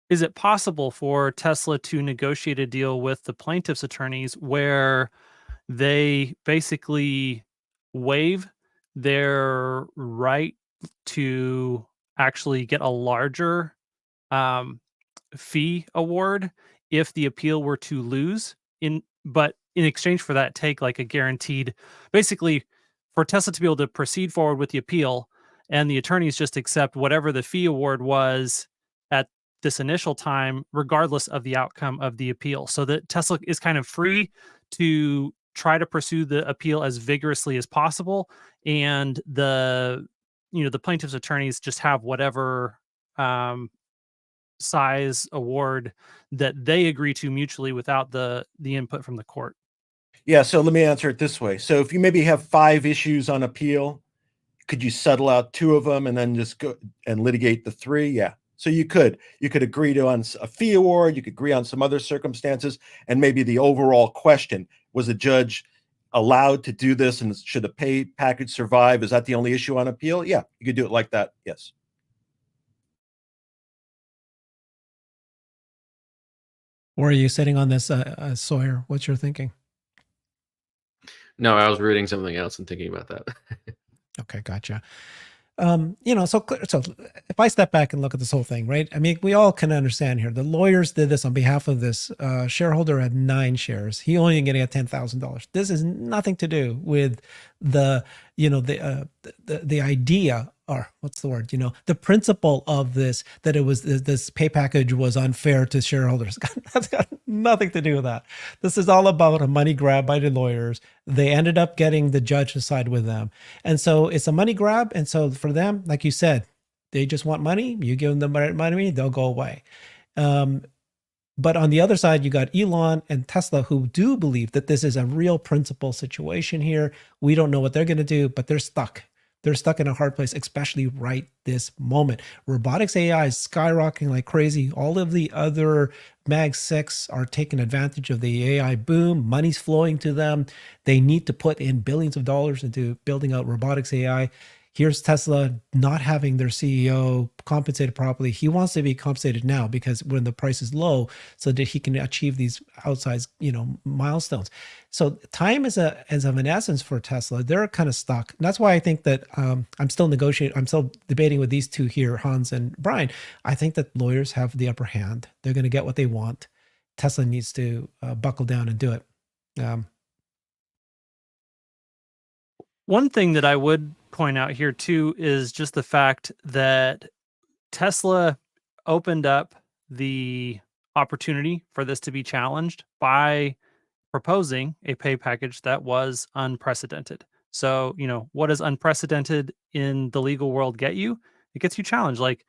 is it possible for Tesla to negotiate a deal with the plaintiff's attorneys where they basically waive their right to actually get a larger fee award if the appeal were to lose, but in exchange for that take like a guaranteed, basically for Tesla to be able to proceed forward with the appeal, and the attorneys just accept whatever the fee award was at this initial time, regardless of the outcome of the appeal, so that Tesla is kind of free to try to pursue the appeal as vigorously as possible, and the plaintiff's attorneys just have whatever size award that they agree to mutually without the input from the court. Yeah, so let me answer it this way. So if you maybe have 5 issues on appeal, could you settle out 2 of them and then just go and litigate the 3? Yeah. So you could agree to on a fee award, you could agree on some other circumstances, and maybe the overall question was the judge allowed to do this, and should the pay package survive? Is that the only issue on appeal? Yeah, you could do it like that. Yes. Or are you sitting on this, Sawyer? What's your thinking? No, I was reading something else and thinking about that. Okay, gotcha. So if I step back and look at this whole thing, right? I mean, we all can understand here. The lawyers did this on behalf of this shareholder had 9 shares. He only getting a $10,000. This has nothing to do with the idea, or what's the word? The principle of this, that it was this pay package was unfair to shareholders. That's got nothing to do with that. This is all about a money grab by the lawyers. They ended up getting the judge to side with them. And so it's a money grab. And so for them, like you said, they just want money. You give them the money, they'll go away. But on the other side, you got Elon and Tesla, who do believe that this is a real principle situation here. We don't know what they're going to do, but they're stuck. They're stuck in a hard place, especially right this moment. Robotics AI is skyrocketing like crazy. All of the other Mag 6 are taking advantage of the AI boom. Money's flowing to them. They need to put in billions of dollars into building out robotics AI. Here's Tesla not having their CEO compensated properly. He wants to be compensated now because when the price is low, so that he can achieve these outsized, milestones. So time is of an essence for Tesla. They're kind of stuck. And that's why I think that I'm still debating with these two here, Hans and Brian. I think that lawyers have the upper hand. They're going to get what they want. Tesla needs to buckle down and do it. One thing that I would point out here too is just the fact that Tesla opened up the opportunity for this to be challenged by proposing a pay package that was unprecedented. So, what does unprecedented in the legal world get you? It gets you challenged. Like,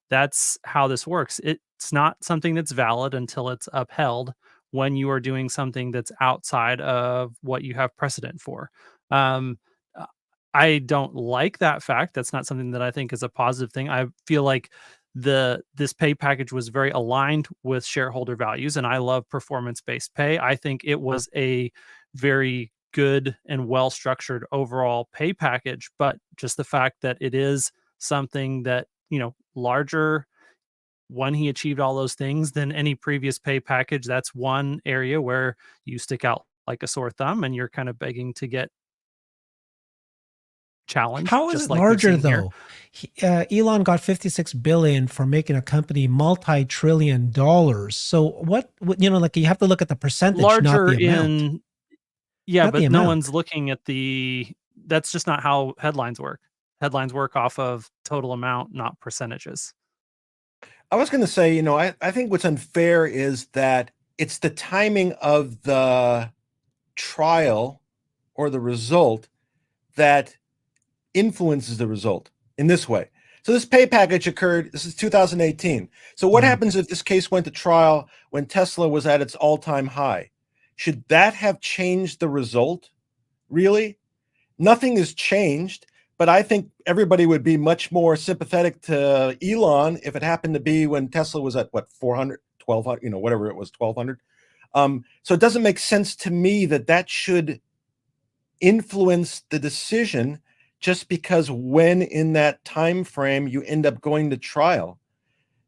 that's how this works. It's not something that's valid until it's upheld when you are doing something that's outside of what you have precedent for. I don't like that fact. That's not something that I think is a positive thing. I feel like this pay package was very aligned with shareholder values, and I love performance-based pay. I think it was a very good and well-structured overall pay package, but just the fact that it is something that, larger, when he achieved all those things than any previous pay package, that's one area where you stick out like a sore thumb and you're kind of begging to get challenge. How is it larger though? Elon got $56 billion for making a company multi-trillion dollars. So what like you have to look at the percentage, larger not the amount. But no one's looking at that's just not how headlines work. Headlines work off of total amount, not percentages. I was going to say, I think what's unfair is that it's the timing of the trial or the result that influences the result in this way. So this pay package occurred, this is 2018. So what happens if this case went to trial when Tesla was at its all-time high? Should that have changed the result? Really? Nothing has changed, but I think everybody would be much more sympathetic to Elon if it happened to be when Tesla was at 400, 1200, whatever it was, 1200. So it doesn't make sense to me that should influence the decision just because when in that time frame you end up going to trial.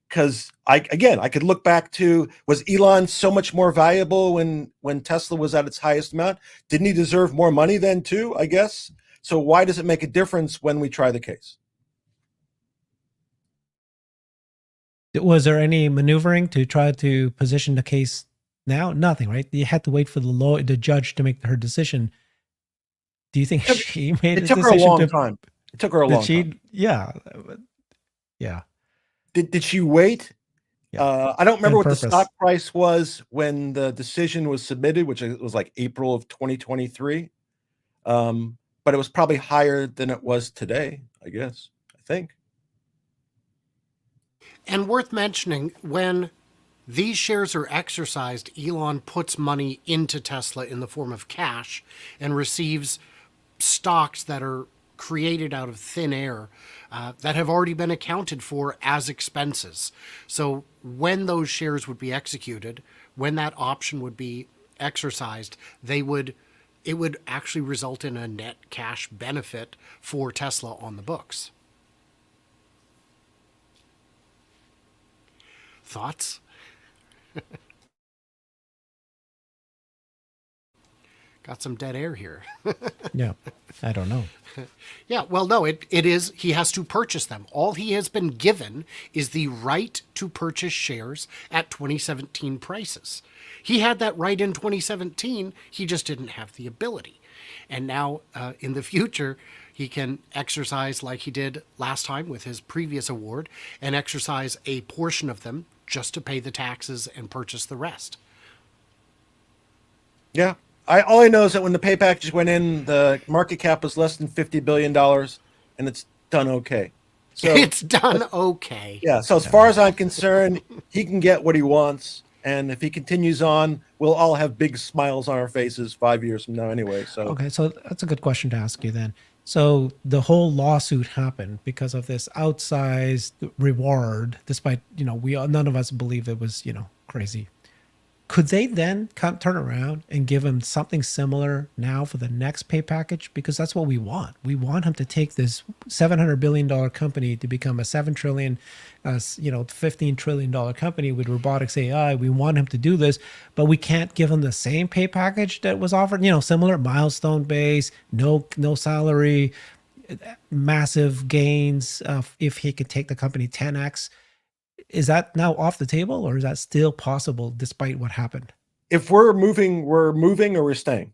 Because I could look back to, was Elon so much more valuable when Tesla was at its highest amount? Didn't he deserve more money then too, I guess? So why does it make a difference when we try the case? Was there any maneuvering to try to position the case now? Nothing, right? You had to wait for the judge to make her decision. Do you think she made a decision? It took her a long time. It took her a long time. Yeah. Yeah. Did she wait? Yeah. I don't remember what the stock price was when the decision was submitted, which was like April of 2023. But it was probably higher than it was today, I guess, I think. And worth mentioning, when these shares are exercised, Elon puts money into Tesla in the form of cash and receives stocks that are created out of thin air that have already been accounted for as expenses. So when those shares would be executed, when that option would be exercised, it would actually result in a net cash benefit for Tesla on the books. Thoughts? Got some dead air here. Yeah, I don't know. Yeah, well, no, it is, he has to purchase them. All he has been given is the right to purchase shares at 2017 prices. He had that right in 2017, he just didn't have the ability. And now, in the future, he can exercise like he did last time with his previous award, and exercise a portion of them just to pay the taxes and purchase the rest. Yeah. All I know is that when the pay package went in, the market cap was less than $50 billion, and it's done okay. So It's done okay. yeah. So as far as I'm concerned, he can get what he wants, and if he continues on, we'll all have big smiles on our faces 5 years from now, anyway. So Okay, so that's a good question to ask you then. So the whole lawsuit happened because of this outsized reward, despite, none of us believe it was, crazy. Could they then turn around and give him something similar now for the next pay package? Because that's what we want. We want him to take this $700 billion company to become a $7 trillion, $15 trillion company with robotics AI. We want him to do this, but we can't give him the same pay package that was offered, similar milestone base, no salary, massive gains if he could take the company 10x. Is that now off the table, or is that still possible despite what happened? if we're moving or we're staying.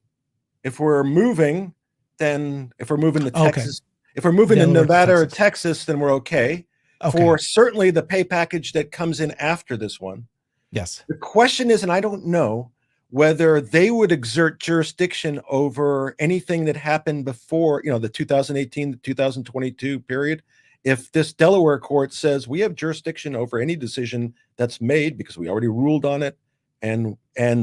If we're moving, then if we're moving to Texas, if we're moving to Nevada or Texas, then we're okay. For certainly the pay package that comes in after this one. Yes. The question is, and I don't know whether they would exert jurisdiction over anything that happened before, the 2018 to 2022 period. If this Delaware court says we have jurisdiction over any decision that's made because we already ruled on it, and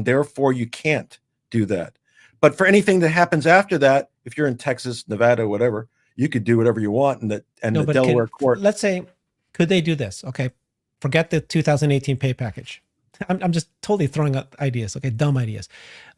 therefore you can't do that. But for anything that happens after that, if you're in Texas, Nevada, whatever, you could do whatever you want, and the Delaware court. Let's say, could they do this? Okay, forget the 2018 pay package. I'm just totally throwing out ideas. Okay, dumb ideas.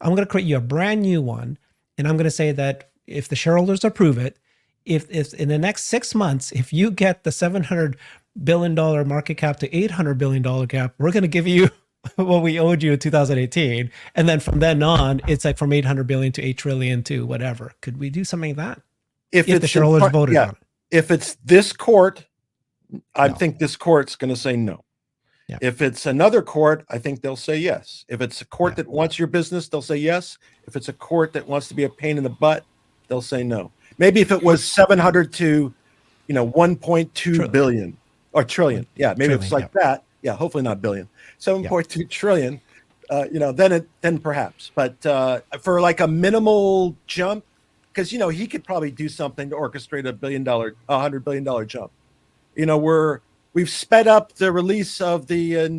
I'm going to create you a brand new one, and I'm going to say that if the shareholders approve it, if in the next 6 months, if you get the $700 billion market cap to $800 billion cap, we're going to give you what we owed you in 2018. And then from then on, it's like from 800 billion to 8 trillion to whatever. Could we do something like that? If the shareholders voted on it. If it's this court, I think this court's going to say no. Yeah. If it's another court, I think they'll say yes. If it's a court that wants your business, they'll say yes. If it's a court that wants to be a pain in the butt, they'll say no. Maybe if it was 700 to, 1.2 billion or trillion. Yeah, maybe it's like that. Yeah, hopefully not billion. 7.2 trillion. Then perhaps. But for like a minimal jump, because he could probably do something to orchestrate $100 billion jump. We've sped up the release of the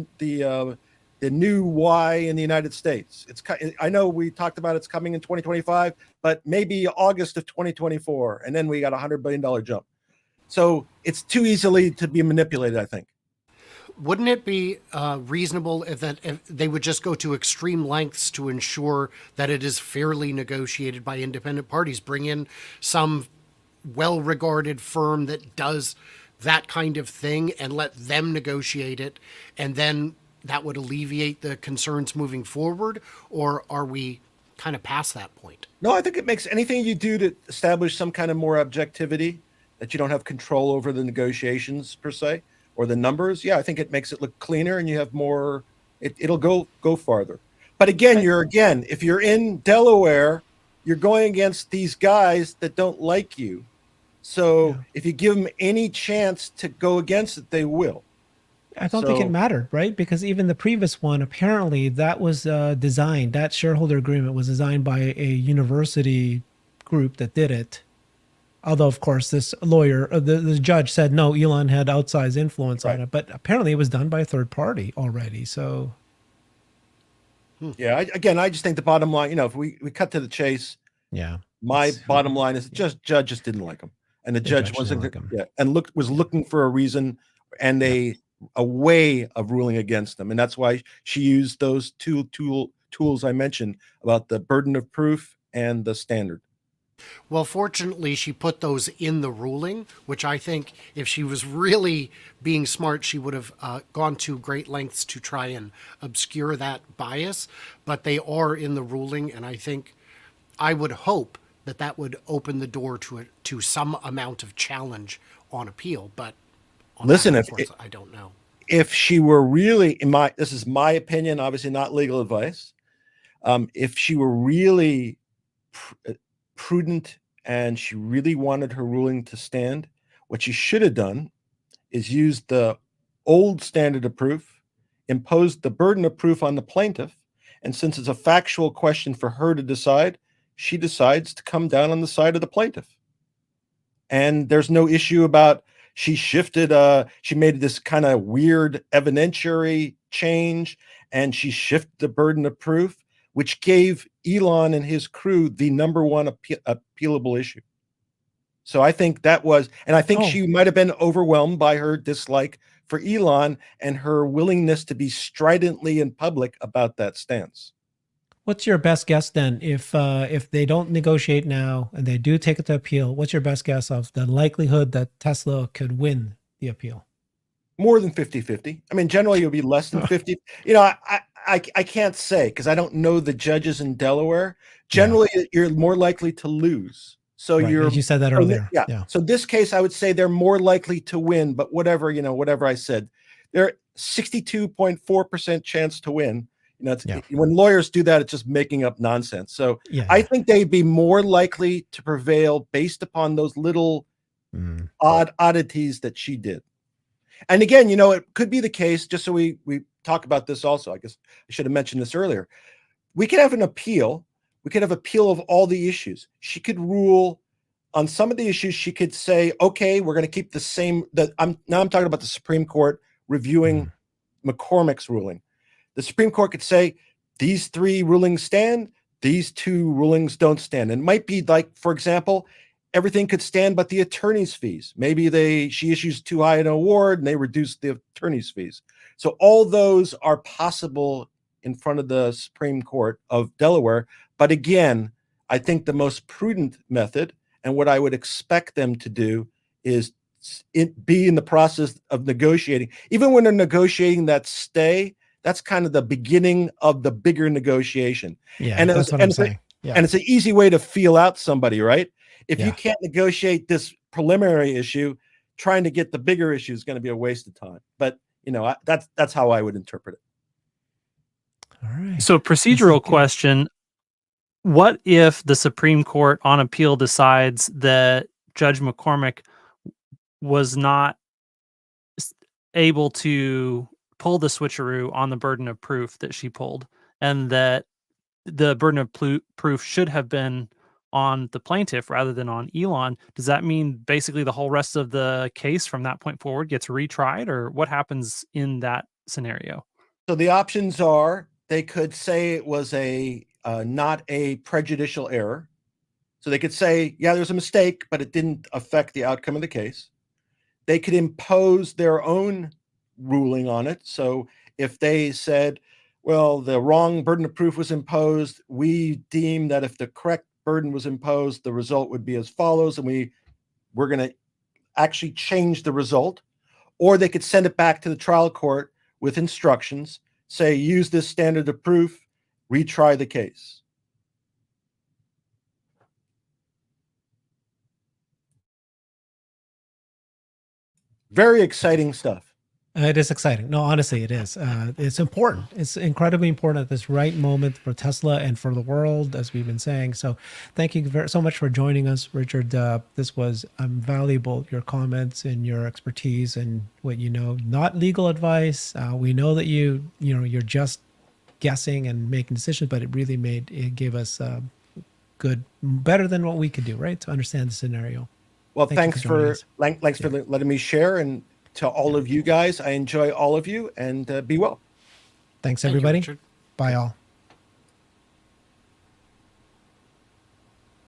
new Y in the United States. I know we talked about it's coming in 2025, but maybe August of 2024, and then we got $100 billion jump. So it's too easily to be manipulated, I think. Wouldn't it be reasonable if they would just go to extreme lengths to ensure that it is fairly negotiated by independent parties? Bring in some well-regarded firm that does that kind of thing and let them negotiate it, and then that would alleviate the concerns moving forward? Or are we kind of past that point? No, I think it makes anything you do to establish some kind of more objectivity, that you don't have control over the negotiations per se, or the numbers. Yeah, I think it makes it look cleaner, and you have more, it'll go farther. But again, if you're in Delaware, you're going against these guys that don't like you. So if you give them any chance to go against it, they will. I don't think it mattered, right? Because even the previous one, apparently that was designed, that shareholder agreement was designed by a university group that did it. Although, of course, this lawyer, the judge said, no, Elon had outsized influence on it. But apparently it was done by a third party already. So, yeah, I just think the bottom line, if we cut to the chase, my bottom line is judge just didn't like him. and the The judge judge wasn't, didn't like 'em. and was looking for a reason and a way of ruling against them, and that's why she used those two tools I mentioned about the burden of proof and the standard. Well, fortunately, she put those in the ruling, which I think if she was really being smart, she would have gone to great lengths to try and obscure that bias. But they are in the ruling, and I think I would hope that that would open the door to some amount of challenge on appeal. But on Listen, that, of course, I don't know. If she were really, this is my opinion, obviously not legal advice. If she were really prudent and she really wanted her ruling to stand, what she should have done is used the old standard of proof, imposed the burden of proof on the plaintiff, and since it's a factual question for her to decide, she decides to come down on the side of the plaintiff. And there's no issue about she shifted, she made this kind of weird evidentiary change, and she shifted the burden of proof, which gave Elon and his crew the number one appealable issue. So I think that was, and I think she might have been overwhelmed by her dislike for Elon and her willingness to be stridently in public about that stance. What's your best guess then? If they don't negotiate now and they do take it to appeal, what's your best guess of the likelihood that Tesla could win the appeal? More than 50-50. I mean, generally it'll be less than 50. I can't say because I don't know the judges in Delaware. Generally, you're more likely to lose. So Right, you said that earlier. Yeah. So this case, I would say they're more likely to win, but whatever I said, they're 62.4% chance to win. When lawyers do that, it's just making up nonsense. So I think they'd be more likely to prevail based upon those little oddities that she did. And again, it could be the case, just so we talk about this also, I guess I should have mentioned this earlier. We could have an appeal. We could have appeal of all the issues. She could rule on some of the issues. She could say, okay, we're going to keep the same. I'm talking about the Supreme Court reviewing McCormick's ruling. The Supreme Court could say, these 3 rulings stand, these 2 rulings don't stand. And it might be like, for example, everything could stand but the attorney's fees. Maybe she issues too high an award and they reduce the attorney's fees. So all those are possible in front of the Supreme Court of Delaware. But again, I think the most prudent method and what I would expect them to do is be in the process of negotiating. Even when they're negotiating that stay, that's kind of the beginning of the bigger negotiation. Yeah, and that's what I'm saying. And it's an easy way to feel out somebody, right? If you can't negotiate this preliminary issue, trying to get the bigger issue is going to be a waste of time. But that's how I would interpret it. All right. So procedural question, what if the Supreme Court on appeal decides that Judge McCormick was not able to pull the switcheroo on the burden of proof that she pulled, and that the burden of proof should have been on the plaintiff rather than on Elon? Does that mean basically the whole rest of the case from that point forward gets retried, or what happens in that scenario? So the options are, they could say it was not a prejudicial error. So they could say, yeah, there's a mistake, but it didn't affect the outcome of the case. They could impose their own ruling on it. So if they said, well, the wrong burden of proof was imposed, we deem that if the correct burden was imposed, the result would be as follows, and we're going to actually change the result. Or they could send it back to the trial court with instructions, say, use this standard of proof, retry the case. Very exciting stuff. It is exciting. No, honestly, it is. It's important. It's incredibly important at this right moment for Tesla and for the world, as we've been saying. So thank you so much for joining us, Richard. This was valuable, your comments and your expertise and what you know. Not legal advice. We know that you're just guessing and making decisions, but it gave us better than what we could do, right? To understand the scenario. Well, thanks for letting me share, and to all of you guys, I enjoy all of you, and be well. Thanks, everybody. Thank you, Richard. Bye, all.